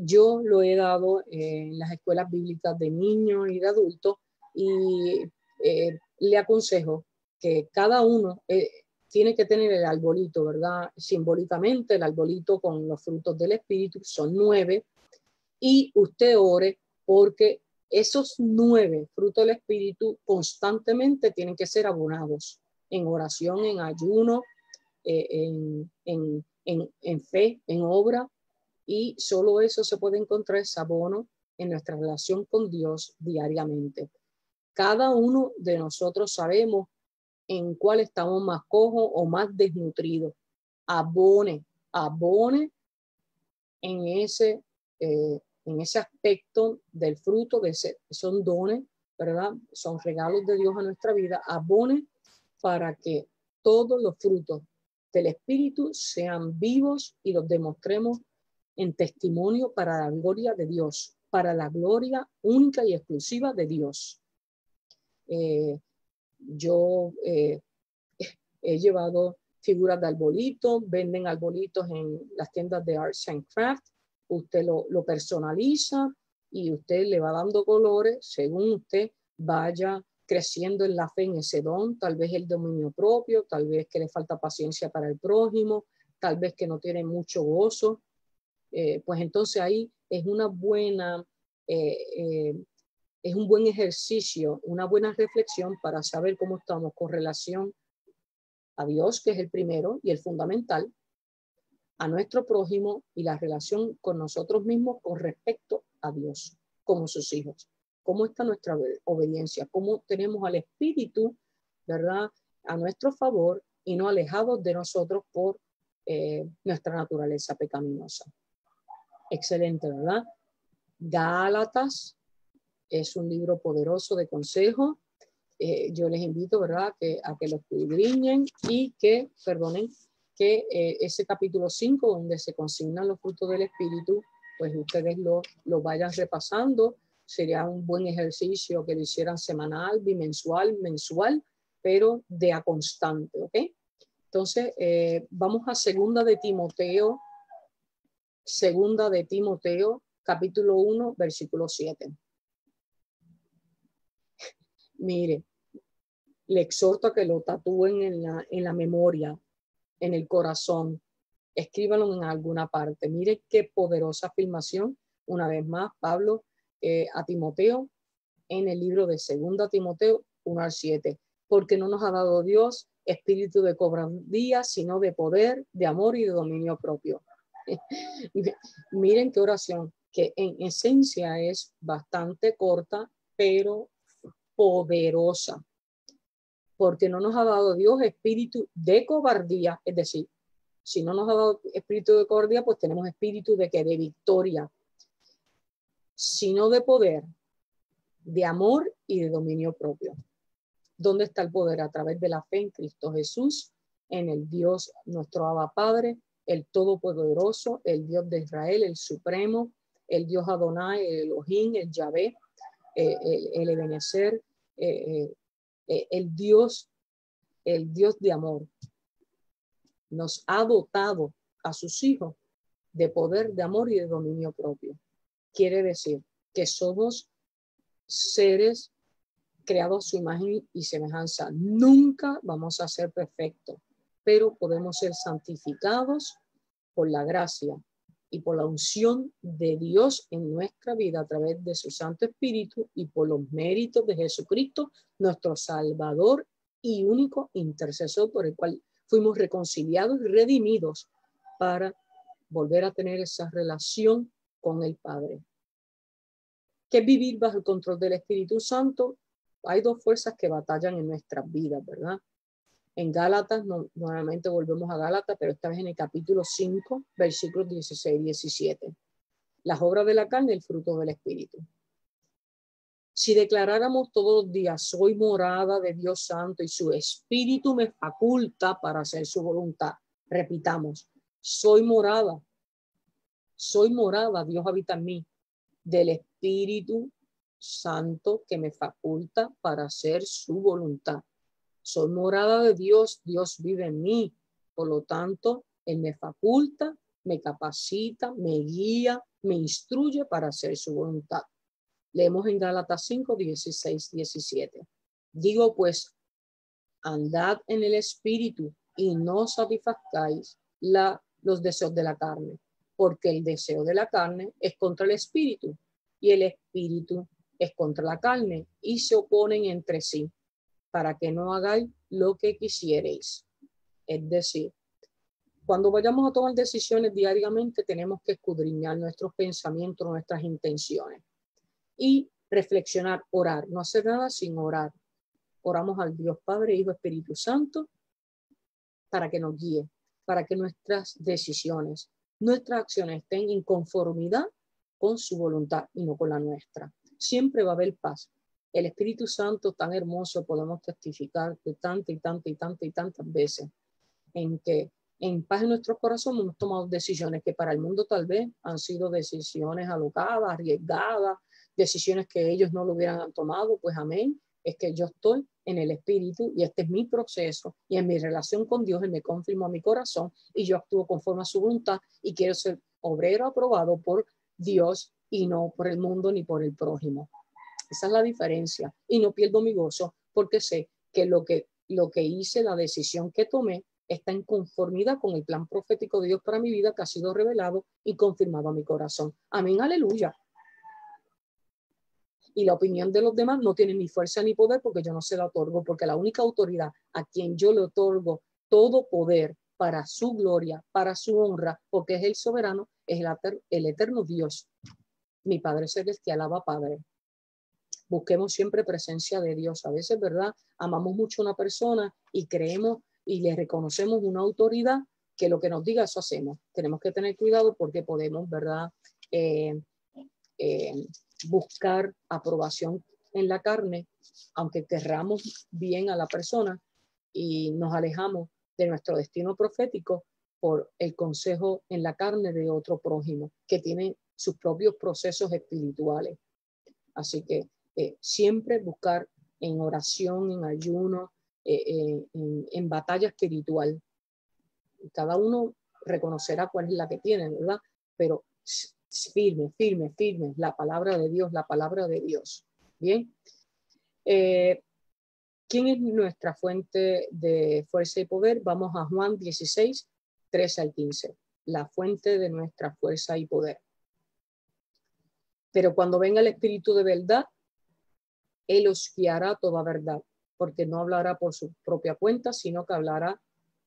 Yo lo he dado en las escuelas bíblicas de niños y de adultos, y le aconsejo que cada uno tiene que tener el arbolito, ¿verdad? Simbólicamente el arbolito con los frutos del Espíritu, son 9, y usted ore porque esos 9 frutos del Espíritu constantemente tienen que ser abonados en oración, en ayuno, en fe, en obra, y solo eso se puede encontrar, ese abono, en nuestra relación con Dios diariamente. Cada uno de nosotros sabemos en cuál estamos más cojos o más desnutridos. Abone en ese aspecto del fruto, son dones, ¿verdad? Son regalos de Dios a nuestra vida. Abone para que todos los frutos del Espíritu sean vivos y los demostremos en testimonio para la gloria de Dios, para la gloria única y exclusiva de Dios. Yo he llevado figuras de arbolito, venden arbolitos en las tiendas de Arts and Craft. Usted lo personaliza y usted le va dando colores según usted vaya creciendo en la fe en ese don, tal vez el dominio propio, tal vez que le falta paciencia para el prójimo, tal vez que no tiene mucho gozo. Pues entonces ahí es una buena, es un buen ejercicio, una buena reflexión para saber cómo estamos con relación a Dios, que es el primero y el fundamental, a nuestro prójimo y la relación con nosotros mismos con respecto a Dios, como sus hijos. ¿Cómo está nuestra obediencia? ¿Cómo tenemos al Espíritu, verdad, a nuestro favor y no alejados de nosotros por nuestra naturaleza pecaminosa? Excelente, ¿verdad? Gálatas es un libro poderoso de consejo. Yo les invito, ¿verdad?, a que lo escudriñen y que, perdonen, que ese capítulo 5, donde se consignan los frutos del Espíritu, pues ustedes lo vayan repasando. Sería un buen ejercicio que lo hicieran semanal, bimensual, mensual, pero de a constante, ¿ok? Entonces, vamos a Segunda de Timoteo, capítulo 1, versículo 7. Mire, le exhorto a que lo tatúen en la memoria, en el corazón. Escríbanlo en alguna parte. Mire qué poderosa afirmación. Una vez más, Pablo a Timoteo en el libro de 2 Timoteo 1 al 7. Porque no nos ha dado Dios espíritu de cobardía, sino de poder, de amor y de dominio propio. Miren qué oración, que en esencia es bastante corta, pero poderosa. Porque no nos ha dado Dios espíritu de cobardía, es decir, si no nos ha dado espíritu de cobardía, pues tenemos espíritu de victoria, sino de poder, de amor y de dominio propio. ¿Dónde está el poder? A través de la fe en Cristo Jesús, en el Dios, nuestro Abba Padre, el Todopoderoso, el Dios de Israel, el Supremo, el Dios Adonai, el Elohim, el Yahvé, el Ebenezer, el Dios de amor. Nos ha dotado a sus hijos de poder, de amor y de dominio propio. Quiere decir que somos seres creados a su imagen y semejanza. Nunca vamos a ser perfectos, pero podemos ser santificados por la gracia y por la unción de Dios en nuestra vida a través de su Santo Espíritu y por los méritos de Jesucristo, nuestro Salvador y único intercesor, por el cual fuimos reconciliados y redimidos para volver a tener esa relación con el Padre. ¿Qué es vivir bajo el control del Espíritu Santo? Hay dos fuerzas que batallan en nuestras vidas, ¿verdad? En Gálatas, nuevamente volvemos a Gálatas, pero esta vez en el capítulo 5, versículos 16 y 17. Las obras de la carne, el fruto del Espíritu. Si declaráramos todos los días, soy morada de Dios Santo y su Espíritu me faculta para hacer su voluntad. Repitamos, soy morada, Dios habita en mí, del Espíritu Santo que me faculta para hacer su voluntad. Soy morada de Dios, Dios vive en mí, por lo tanto, Él me faculta, me capacita, me guía, me instruye para hacer su voluntad. Leemos en Gálatas 5, 16, 17. Digo pues, andad en el Espíritu y no satisfacáis los deseos de la carne, porque el deseo de la carne es contra el Espíritu y el Espíritu es contra la carne y se oponen entre sí para que no hagáis lo que quisierais. Es decir, cuando vayamos a tomar decisiones diariamente tenemos que escudriñar nuestros pensamientos, nuestras intenciones y reflexionar, orar, no hacer nada sin orar. Oramos al Dios Padre, Hijo, Espíritu Santo para que nos guíe, para que nuestras decisiones, nuestras acciones estén en conformidad con su voluntad y no con la nuestra. Siempre va a haber paz. El Espíritu Santo tan hermoso, podemos testificar de tantas veces en que en paz en nuestros corazones hemos tomado decisiones que para el mundo tal vez han sido decisiones alocadas, arriesgadas, decisiones que ellos no lo hubieran tomado, pues amén. Es que yo estoy en el Espíritu y este es mi proceso y en mi relación con Dios Él me confirmó a mi corazón y yo actúo conforme a su voluntad y quiero ser obrero aprobado por Dios y no por el mundo ni por el prójimo. Esa es la diferencia y no pierdo mi gozo porque sé que lo que hice, la decisión que tomé está en conformidad con el plan profético de Dios para mi vida que ha sido revelado y confirmado a mi corazón. Amén, aleluya. Y la opinión de los demás no tiene ni fuerza ni poder porque yo no se la otorgo, porque la única autoridad a quien yo le otorgo todo poder para su gloria, para su honra, porque es el soberano, es el eterno Dios. Mi Padre Celestial, Abba Padre. Busquemos siempre presencia de Dios. A veces, ¿verdad? Amamos mucho a una persona y creemos y le reconocemos una autoridad que lo que nos diga eso hacemos. Tenemos que tener cuidado porque podemos, ¿verdad? Buscar aprobación en la carne, aunque querramos bien a la persona y nos alejamos de nuestro destino profético por el consejo en la carne de otro prójimo que tiene sus propios procesos espirituales. Así que siempre buscar en oración, en ayuno, en batalla espiritual. Cada uno reconocerá cuál es la que tiene, ¿verdad? Pero firme, firme, firme, la palabra de Dios, la palabra de Dios. Bien. ¿Quién es nuestra fuente de fuerza y poder? Vamos a Juan 16, 13 al 15. La fuente de nuestra fuerza y poder. Pero cuando venga el Espíritu de verdad, Él os guiará toda verdad, porque no hablará por su propia cuenta, sino que hablará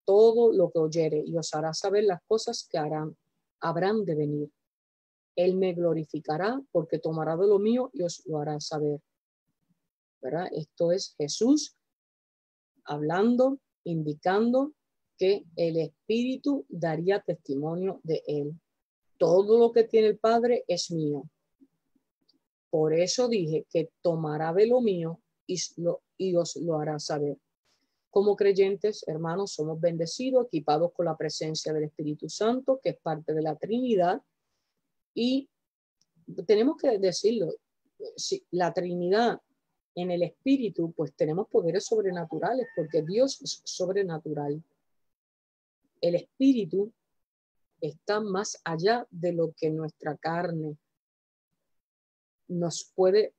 todo lo que oyere y os hará saber las cosas que habrán de venir. Él me glorificará porque tomará de lo mío y os lo hará saber. ¿Verdad? Esto es Jesús hablando, indicando que el Espíritu daría testimonio de Él. Todo lo que tiene el Padre es mío. Por eso dije que tomará de lo mío y os lo hará saber. Como creyentes, hermanos, somos bendecidos, equipados con la presencia del Espíritu Santo, que es parte de la Trinidad. Y tenemos que decirlo, si la Trinidad en el Espíritu, pues tenemos poderes sobrenaturales, porque Dios es sobrenatural. El Espíritu está más allá de lo que nuestra carne nos puede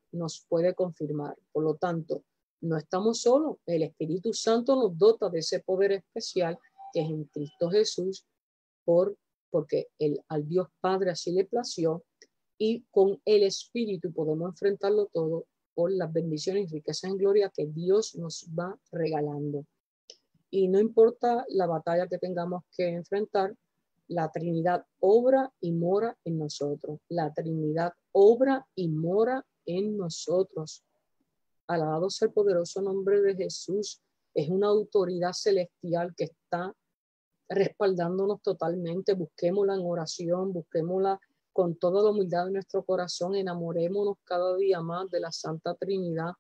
confirmar. Por lo tanto, no estamos solos. El Espíritu Santo nos dota de ese poder especial que es en Cristo Jesús, porque al Dios Padre así le plació, y con el Espíritu podemos enfrentarlo todo por las bendiciones y riquezas en gloria que Dios nos va regalando. Y no importa la batalla que tengamos que enfrentar, la Trinidad obra y mora en nosotros. La Trinidad obra y mora en nosotros. Alabado sea el poderoso nombre de Jesús. Es una autoridad celestial que está respaldándonos totalmente. Busquémosla en oración, busquémosla con toda la humildad de nuestro corazón. Enamorémonos cada día más de la Santa Trinidad.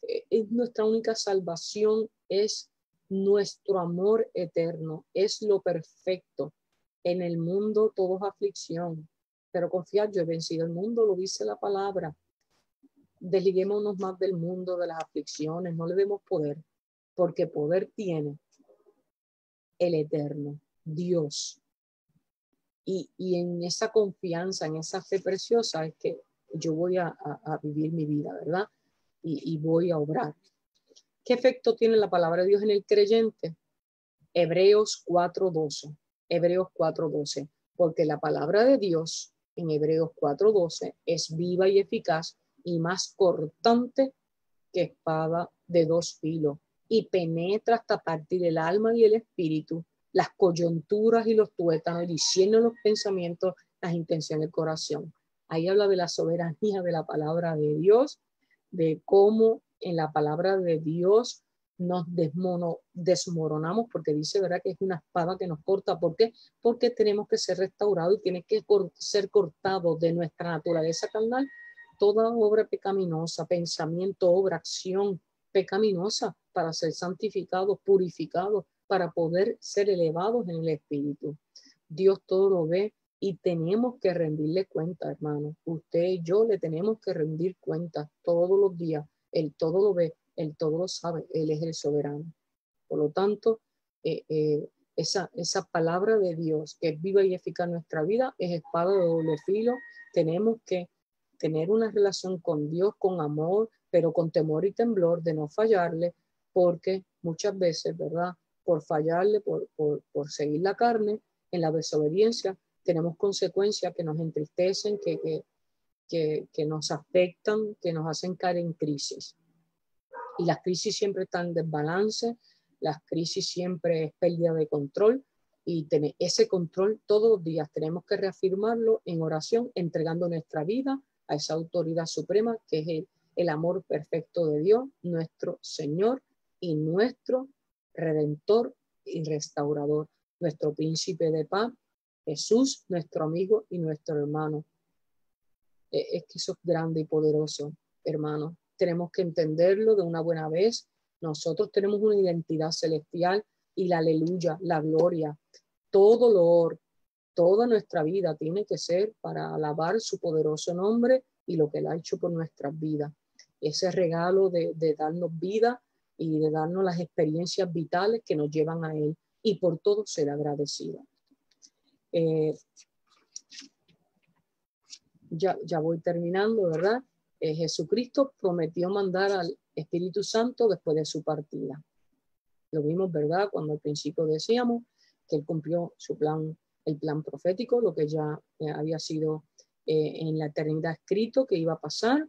Es nuestra única salvación, es nuestro amor eterno, es lo perfecto. En el mundo todo es aflicción, pero confiad, yo he vencido el mundo, lo dice la palabra. Desliguémonos más del mundo, de las aflicciones, no le demos poder, porque poder tiene el eterno, Dios. Y en esa confianza, en esa fe preciosa es que yo voy a vivir mi vida, ¿verdad? Y voy a obrar. ¿Qué efecto tiene la palabra de Dios en el creyente? Hebreos 4:12. Hebreos 4:12. Porque la palabra de Dios en Hebreos 4:12 es viva y eficaz y más cortante que espada de dos filos y penetra hasta partir el alma y el espíritu, las coyunturas y los tuétanos, y discierne los pensamientos, las intenciones del corazón. Ahí habla de la soberanía de la palabra de Dios, de cómo en la palabra de Dios nos desmoronamos, porque dice, ¿verdad?, que es una espada que nos corta. ¿Por qué? Porque tenemos que ser restaurados y tiene que ser cortado de nuestra naturaleza carnal toda obra pecaminosa, pensamiento, obra, acción pecaminosa, para ser santificados, purificados, para poder ser elevados en el espíritu. Dios todo lo ve y tenemos que rendirle cuenta, hermano. Usted y yo le tenemos que rendir cuenta todos los días. Él todo lo ve, Él todo lo sabe, Él es el soberano. Por lo tanto, esa palabra de Dios que es viva y eficaz en nuestra vida es espada de doble filo. Tenemos que tener una relación con Dios con amor, pero con temor y temblor de no fallarle, porque muchas veces, ¿verdad? Por fallarle, por seguir la carne, en la desobediencia, tenemos consecuencias que nos entristecen, que nos afectan, que nos hacen caer en crisis. Y las crisis siempre están en desbalance, las crisis siempre es pérdida de control, y tener ese control todos los días tenemos que reafirmarlo en oración, entregando nuestra vida a esa autoridad suprema que es el amor perfecto de Dios, nuestro Señor y nuestro Redentor y Restaurador, nuestro Príncipe de paz, Jesús, nuestro amigo y nuestro hermano. Es que eso es grande y poderoso, hermano. Tenemos que entenderlo de una buena vez. Nosotros tenemos una identidad celestial y la aleluya, la gloria, todo loor, toda nuestra vida tiene que ser para alabar su poderoso nombre y lo que Él ha hecho por nuestras vidas. Ese regalo de darnos vida y de darnos las experiencias vitales que nos llevan a Él, y por todo ser agradecida. Ya voy terminando, ¿verdad? Jesucristo prometió mandar al Espíritu Santo después de su partida. Lo vimos, ¿verdad? Cuando al principio decíamos que Él cumplió su plan, el plan profético, lo que ya había sido en la eternidad escrito que iba a pasar,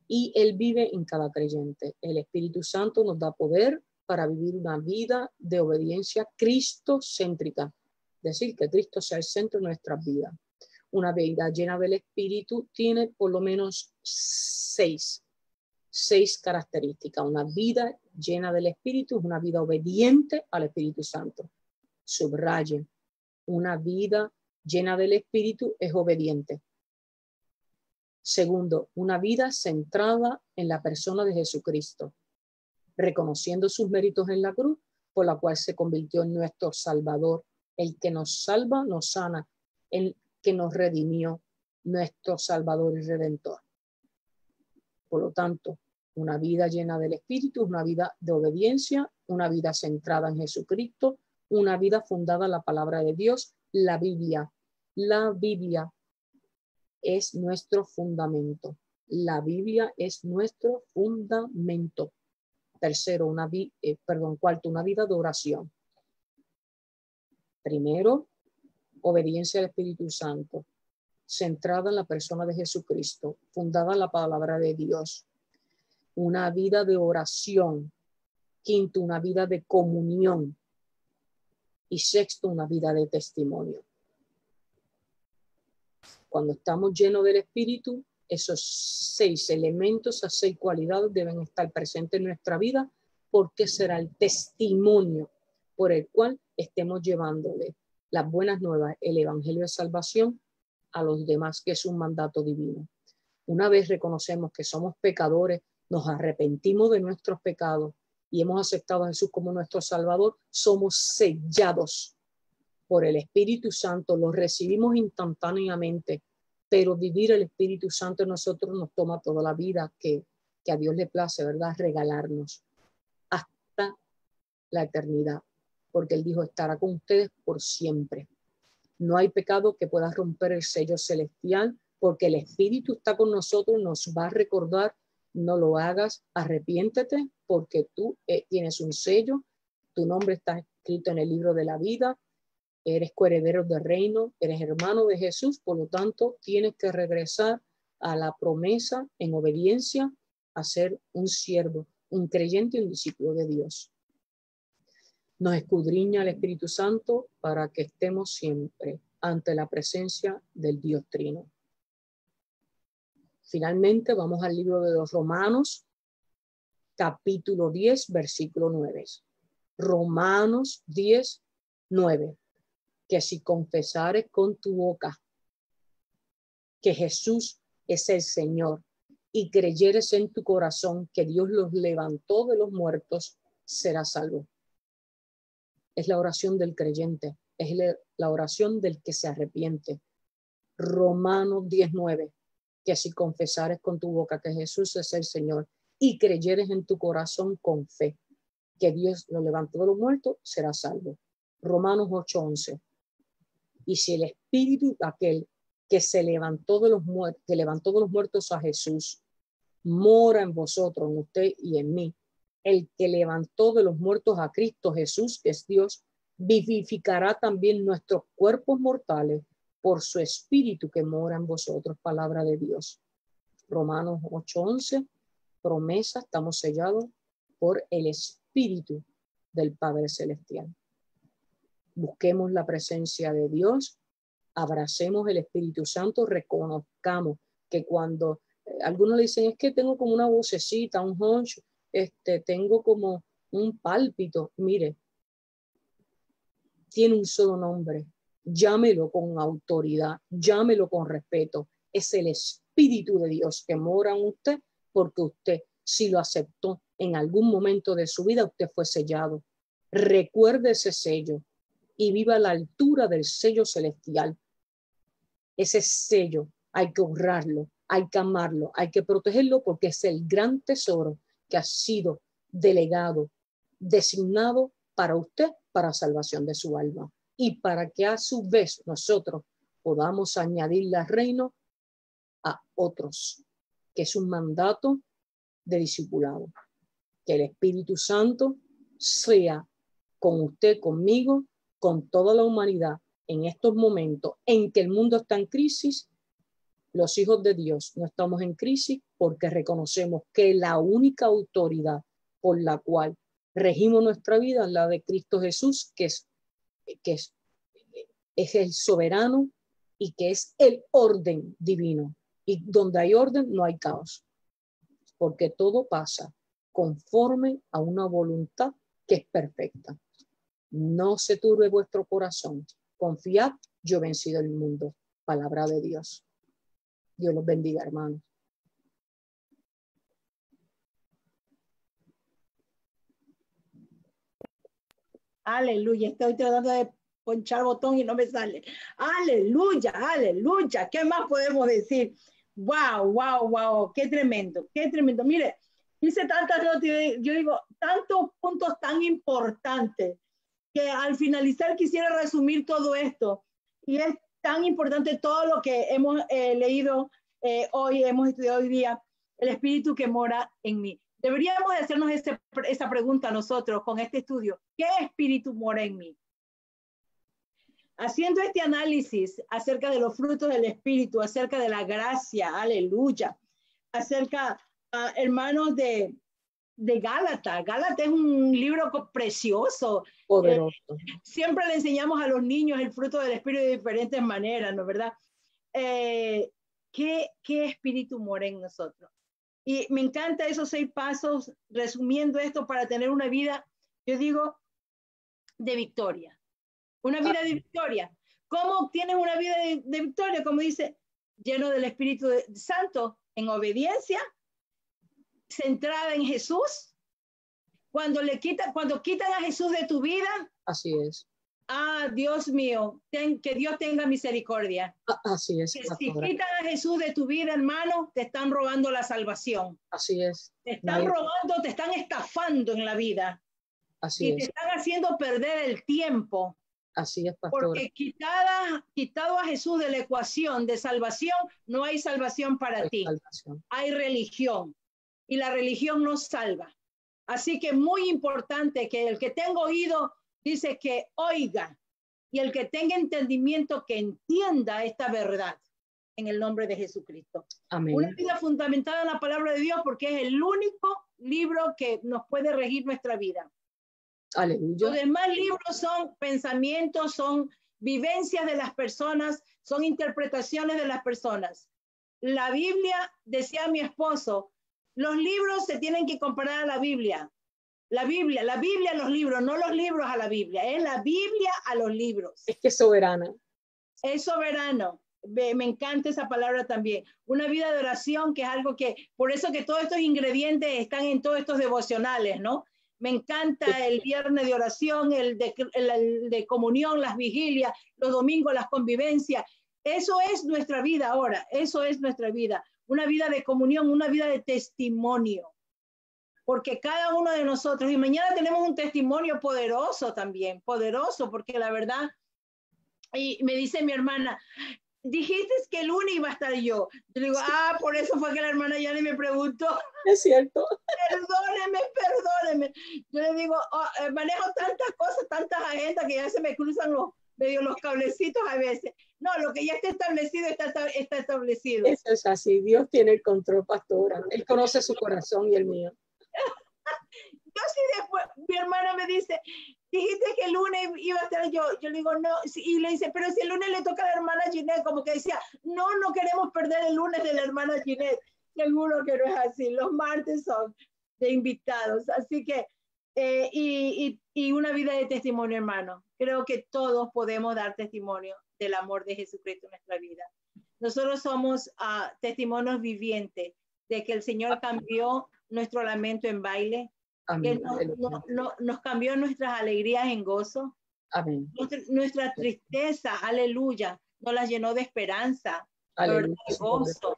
y Él vive en cada creyente. El Espíritu Santo nos da poder para vivir una vida de obediencia cristocéntrica, es decir, que Cristo sea el centro de nuestras vidas. Una vida llena del Espíritu tiene por lo menos seis características. Una vida llena del Espíritu es una vida obediente al Espíritu Santo. Subraye, una vida llena del Espíritu es obediente. Segundo, una vida centrada en la persona de Jesucristo, reconociendo sus méritos en la cruz, por la cual se convirtió en nuestro Salvador, el que nos salva, nos sana, el que nos redimió, nuestro Salvador y Redentor. Por lo tanto, una vida llena del Espíritu, una vida de obediencia, una vida centrada en Jesucristo, una vida fundada en la palabra de Dios, la Biblia. La Biblia es nuestro fundamento. La Biblia es nuestro fundamento. Tercero, cuarto, una vida de oración. Primero, obediencia al Espíritu Santo, centrada en la persona de Jesucristo, fundada en la palabra de Dios. Una vida de oración. Quinto, una vida de comunión. Y sexto, una vida de testimonio. Cuando estamos llenos del Espíritu, esos 6 elementos, esas 6 cualidades deben estar presentes en nuestra vida, porque será el testimonio por el cual estemos llevándole las buenas nuevas, el evangelio de salvación a los demás, que es un mandato divino. Una vez reconocemos que somos pecadores, nos arrepentimos de nuestros pecados y hemos aceptado a Jesús como nuestro Salvador, somos sellados por el Espíritu Santo, lo recibimos instantáneamente, pero vivir el Espíritu Santo en nosotros nos toma toda la vida que a Dios le place, ¿verdad? Regalarnos hasta la eternidad, porque Él dijo, estará con ustedes por siempre. No hay pecado que pueda romper el sello celestial, porque el Espíritu está con nosotros, nos va a recordar, no lo hagas, arrepiéntete, porque tú tienes un sello, tu nombre está escrito en el libro de la vida, eres coheredero del reino, eres hermano de Jesús, por lo tanto tienes que regresar a la promesa en obediencia a ser un siervo, un creyente y un discípulo de Dios. Nos escudriña el Espíritu Santo para que estemos siempre ante la presencia del Dios Trino. Finalmente vamos al libro de los Romanos, capítulo 10, versículo 9. Romanos 10, 9. Que si confesares con tu boca que Jesús es el Señor y creyeres en tu corazón que Dios los levantó de los muertos, serás salvo. es la oración del creyente, es la oración del que se arrepiente. Romanos 10:9, que si confesares con tu boca que Jesús es el Señor y creyeres en tu corazón con fe que Dios lo levantó de los muertos, serás salvo. Romanos 8:11. Y si el Espíritu aquel que levantó de los muertos a Jesús mora en vosotros, en usted y en mí, el que levantó de los muertos a Cristo Jesús, que es Dios, vivificará también nuestros cuerpos mortales por su Espíritu que mora en vosotros. Palabra de Dios. Romanos 8:11, promesa, estamos sellados por el Espíritu del Padre Celestial. Busquemos la presencia de Dios, abracemos el Espíritu Santo, reconozcamos que cuando algunos le dicen, es que tengo como una vocecita, un hunch, tengo como un pálpito. Mire, tiene un solo nombre. Llámelo con autoridad, llámelo con respeto. Es el Espíritu de Dios que mora en usted, porque usted, si lo aceptó en algún momento de su vida, usted fue sellado. Recuerde ese sello y viva a la altura del sello celestial. Ese sello hay que honrarlo, hay que amarlo, hay que protegerlo, porque es el gran tesoro que ha sido delegado, designado para usted, para salvación de su alma, y para que a su vez nosotros podamos añadirle al reino a otros, que es un mandato de discipulado. Que el Espíritu Santo sea con usted, conmigo, con toda la humanidad en estos momentos en que el mundo está en crisis. Los hijos de Dios no estamos en crisis porque reconocemos que la única autoridad por la cual regimos nuestra vida es la de Cristo Jesús, que es el soberano y que es el orden divino. Y donde hay orden no hay caos, porque todo pasa conforme a una voluntad que es perfecta. No se turbe vuestro corazón. Confiad, yo he vencido el mundo. Palabra de Dios. Dios los bendiga, hermanos. Aleluya, estoy tratando de ponchar botón y no me sale. Aleluya, aleluya. ¿Qué más podemos decir? Wow, wow, wow. Qué tremendo, qué tremendo. Mire, dice tantas cosas, yo digo, tantos puntos tan importantes que al finalizar quisiera resumir todo esto. Y es tan importante todo lo que hemos leído hoy, hemos estudiado hoy día, el Espíritu que mora en mí. Deberíamos de hacernos esa pregunta nosotros con este estudio. ¿Qué espíritu mora en mí? Haciendo este análisis acerca de los frutos del Espíritu, acerca de la gracia, aleluya, acerca, hermanos, de Gálatas. Gálatas es un libro precioso. Poderoso. Siempre le enseñamos a los niños el fruto del Espíritu de diferentes maneras, ¿no es verdad? ¿Qué espíritu mora en nosotros? Y me encanta esos 6 pasos, resumiendo esto, para tener una vida, yo digo, de victoria. Una vida de victoria. ¿Cómo obtienes una vida de victoria? Como dice, lleno del Espíritu Santo, en obediencia, centrada en Jesús. Cuando quitan a Jesús de tu vida. Así es. Dios mío, que Dios tenga misericordia. Así es. Que si quitan a Jesús de tu vida, hermano, te están robando la salvación. Así es. Te están robando, te están estafando en la vida. Así y es. te están haciendo perder el tiempo. Así es, pastor. Porque quitado a Jesús de la ecuación de salvación, no hay salvación para ti. Salvación. Hay religión. Y la religión no salva. Así que muy importante que el que tenga oído, dice que oiga, y el que tenga entendimiento, que entienda esta verdad, en el nombre de Jesucristo. Amén. Una vida fundamentada en la palabra de Dios, porque es el único libro que nos puede regir nuestra vida. Aleluya. Los demás libros son pensamientos, son vivencias de las personas, son interpretaciones de las personas. La Biblia, decía mi esposo, los libros se tienen que comparar a la Biblia. La Biblia a los libros, no los libros a la Biblia, es la Biblia a los libros. Es que es soberana. Es soberano. Me encanta esa palabra también. Una vida de oración, que es algo que, por eso que todos estos ingredientes están en todos estos devocionales, ¿no? Me encanta el viernes de oración, el de comunión, las vigilias, los domingos, las convivencias. Eso es nuestra vida ahora, eso es nuestra vida. Una vida de comunión, una vida de testimonio. Porque cada uno de nosotros, y mañana tenemos un testimonio poderoso también, poderoso, porque la verdad, y me dice mi hermana, dijiste que el lunes iba a estar yo. Yo digo, por eso fue que la hermana Yanni me preguntó. Es cierto. Perdóneme. Yo le digo, manejo tantas cosas, tantas agendas que ya se me cruzan los cablecitos a veces. No, lo que ya está establecido, está establecido. Eso es así. Dios tiene el control, pastora. Él conoce su corazón y el mío. Yo sí después, mi hermana me dice, dijiste que el lunes iba a estar yo. Yo le digo, no. Y le dice, pero si el lunes le toca a la hermana Ginette, como que decía, no queremos perder el lunes de la hermana Ginette. Seguro que no es así. Los martes son de invitados. Así que, y una vida de testimonio, hermano. Creo que todos podemos dar testimonio del amor de Jesucristo en nuestra vida. Nosotros somos testimonios vivientes de que el Señor cambió nuestro lamento en baile. Amén. Que nos cambió nuestras alegrías en gozo. Amén. Nuestra tristeza, aleluya, nos las llenó de esperanza, de gozo.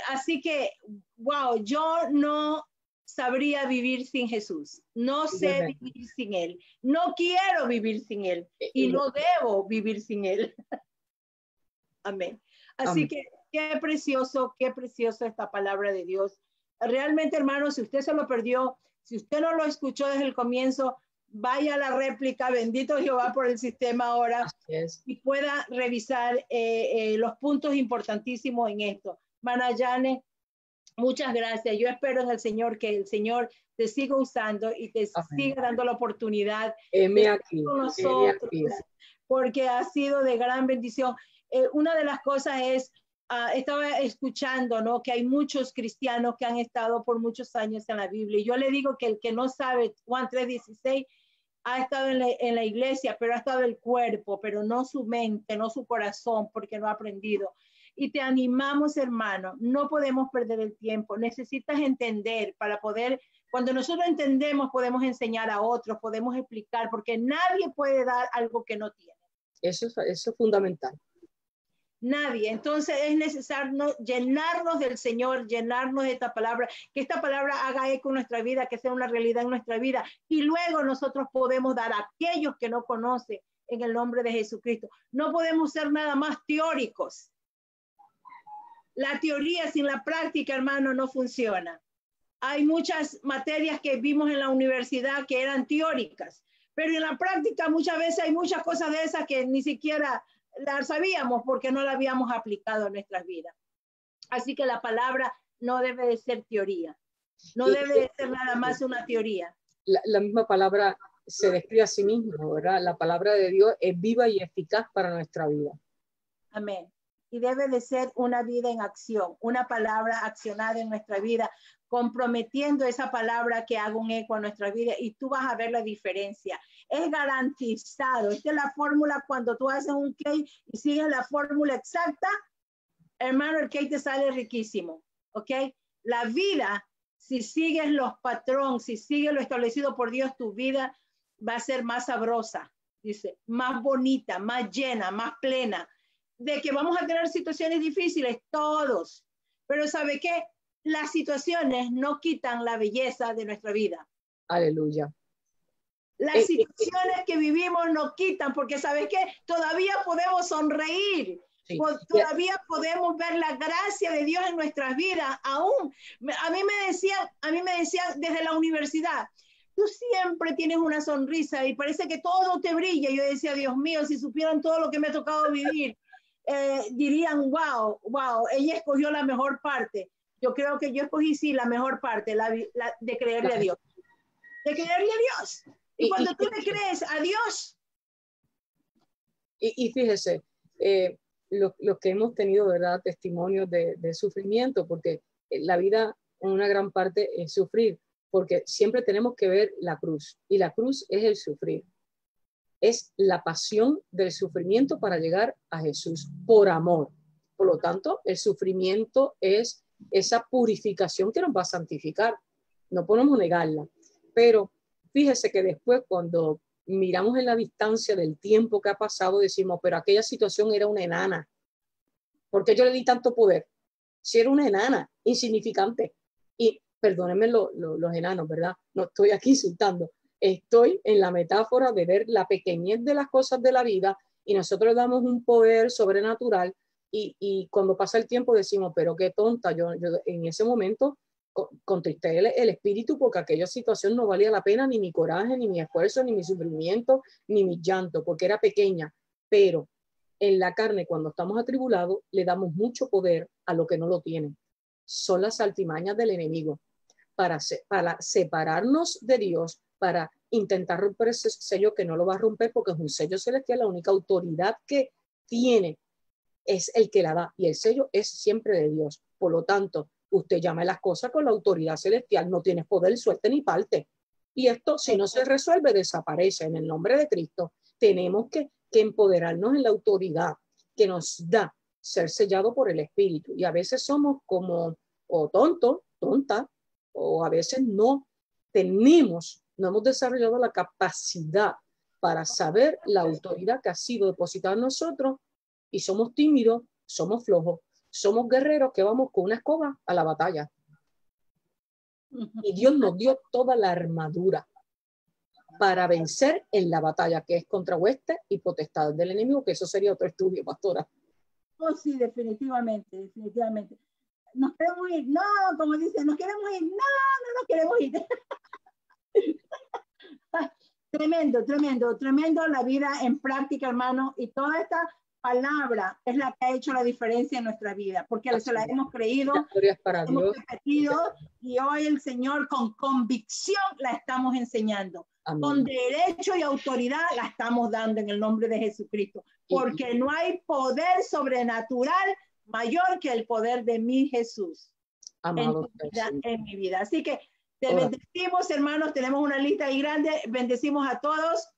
Así que, wow, yo no sabría vivir sin Jesús. No sé vivir sin Él. No quiero vivir sin Él. Y no debo vivir sin Él. Amén. Así Amén. Que qué precioso esta palabra de Dios. Realmente, hermano, si usted se lo perdió, si usted no lo escuchó desde el comienzo, vaya a la réplica, bendito Jehová por el sistema ahora, y pueda revisar los puntos importantísimos en esto. Manayane, muchas gracias. Yo espero en el Señor que el Señor te siga usando y te siga dando la oportunidad con nosotros, porque ha sido de gran bendición. Una de las cosas es, estaba escuchando, ¿no?, que hay muchos cristianos que han estado por muchos años en la Biblia. Y yo le digo que el que no sabe, Juan 3:16, ha estado en la iglesia, pero ha estado el cuerpo, pero no su mente, no su corazón, porque no ha aprendido. Y te animamos, hermano, no podemos perder el tiempo. Necesitas entender para poder, cuando nosotros entendemos, podemos enseñar a otros, podemos explicar, porque nadie puede dar algo que no tiene. Eso es fundamental. Nadie. Entonces es necesario llenarnos del Señor, llenarnos de esta palabra, que esta palabra haga eco en nuestra vida, que sea una realidad en nuestra vida. Y luego nosotros podemos dar a aquellos que no conocen en el nombre de Jesucristo. No podemos ser nada más teóricos. La teoría sin la práctica, hermano, no funciona. Hay muchas materias que vimos en la universidad que eran teóricas, pero en la práctica muchas veces hay muchas cosas de esas que ni siquiera las sabíamos porque no la habíamos aplicado en nuestras vidas. Así que la palabra no debe de ser teoría. No debe de ser nada más una teoría. La misma palabra se describe a sí misma, ¿verdad? La palabra de Dios es viva y eficaz para nuestra vida. Amén. Y debe de ser una vida en acción, una palabra accionada en nuestra vida, comprometiendo esa palabra que haga un eco a nuestra vida, y tú vas a ver la diferencia. Es garantizado. Esta es la fórmula. Cuando tú haces un cake y sigues la fórmula exacta, hermano, el cake te sale riquísimo, ¿ok? La vida, si sigues los patrones, si sigues lo establecido por Dios, tu vida va a ser más sabrosa, dice, más bonita, más llena, más plena. De que vamos a tener situaciones difíciles, todos, pero ¿sabe qué? Las situaciones no quitan la belleza de nuestra vida. Aleluya. Las situaciones que vivimos no quitan, porque ¿sabe qué? Todavía podemos sonreír, sí. Todavía podemos ver la gracia de Dios en nuestras vidas. Aún, a mí me decían desde la universidad, tú siempre tienes una sonrisa y parece que todo te brilla. Yo decía, Dios mío, si supieran todo lo que me ha tocado vivir, dirían, wow, ella escogió la mejor parte. Yo creo que yo escogí sí la mejor parte, de creerle a Dios. De creerle a Dios. Y cuando tú le crees a Dios. Y fíjese, lo que hemos tenido, ¿verdad? Testimonios de sufrimiento, porque la vida en una gran parte es sufrir, porque siempre tenemos que ver la cruz, y la cruz es el sufrir. Es la pasión del sufrimiento para llegar a Jesús por amor. Por lo tanto, el sufrimiento es esa purificación que nos va a santificar. No podemos negarla. Pero fíjese que después cuando miramos en la distancia del tiempo que ha pasado, decimos, pero aquella situación era una enana. ¿Por qué yo le di tanto poder? Si era una enana, insignificante. Y perdónenme los enanos, ¿verdad? No estoy aquí insultando. Estoy en la metáfora de ver la pequeñez de las cosas de la vida y nosotros le damos un poder sobrenatural y cuando pasa el tiempo decimos, pero qué tonta. Yo en ese momento contristé el espíritu porque aquella situación no valía la pena, ni mi coraje, ni mi esfuerzo, ni mi sufrimiento, ni mi llanto, porque era pequeña. Pero en la carne, cuando estamos atribulados, le damos mucho poder a lo que no lo tiene. Son las artimañas del enemigo para separarnos de Dios, para intentar romper ese sello que no lo va a romper porque es un sello celestial. La única autoridad que tiene es el que la da y el sello es siempre de Dios. Por lo tanto, usted llama las cosas con la autoridad celestial, no tienes poder, suerte ni parte. Y esto, si no se resuelve, desaparece. En el nombre de Cristo, tenemos que empoderarnos en la autoridad que nos da ser sellado por el Espíritu. Y a veces somos como o tontos, tontas, o a veces no hemos desarrollado la capacidad para saber la autoridad que ha sido depositada en nosotros y somos tímidos, somos flojos, somos guerreros que vamos con una escoba a la batalla. Y Dios nos dio toda la armadura para vencer en la batalla, que es contra huestes y potestades del enemigo, que eso sería otro estudio, pastora. Oh, sí, definitivamente, definitivamente. Nos queremos ir, no, como dicen, nos queremos ir, no nos queremos ir. Tremendo, tremendo, tremendo la vida en práctica, hermano, y toda esta palabra es la que ha hecho la diferencia en nuestra vida, porque se la hemos creído, hemos repetido, y hoy el Señor con convicción la estamos enseñando. Amén. Con derecho y autoridad la estamos dando en el nombre de Jesucristo, porque no hay poder sobrenatural mayor que el poder de mi Jesús en mi vida. Así que te bendecimos, hermanos, tenemos una lista ahí grande, bendecimos a todos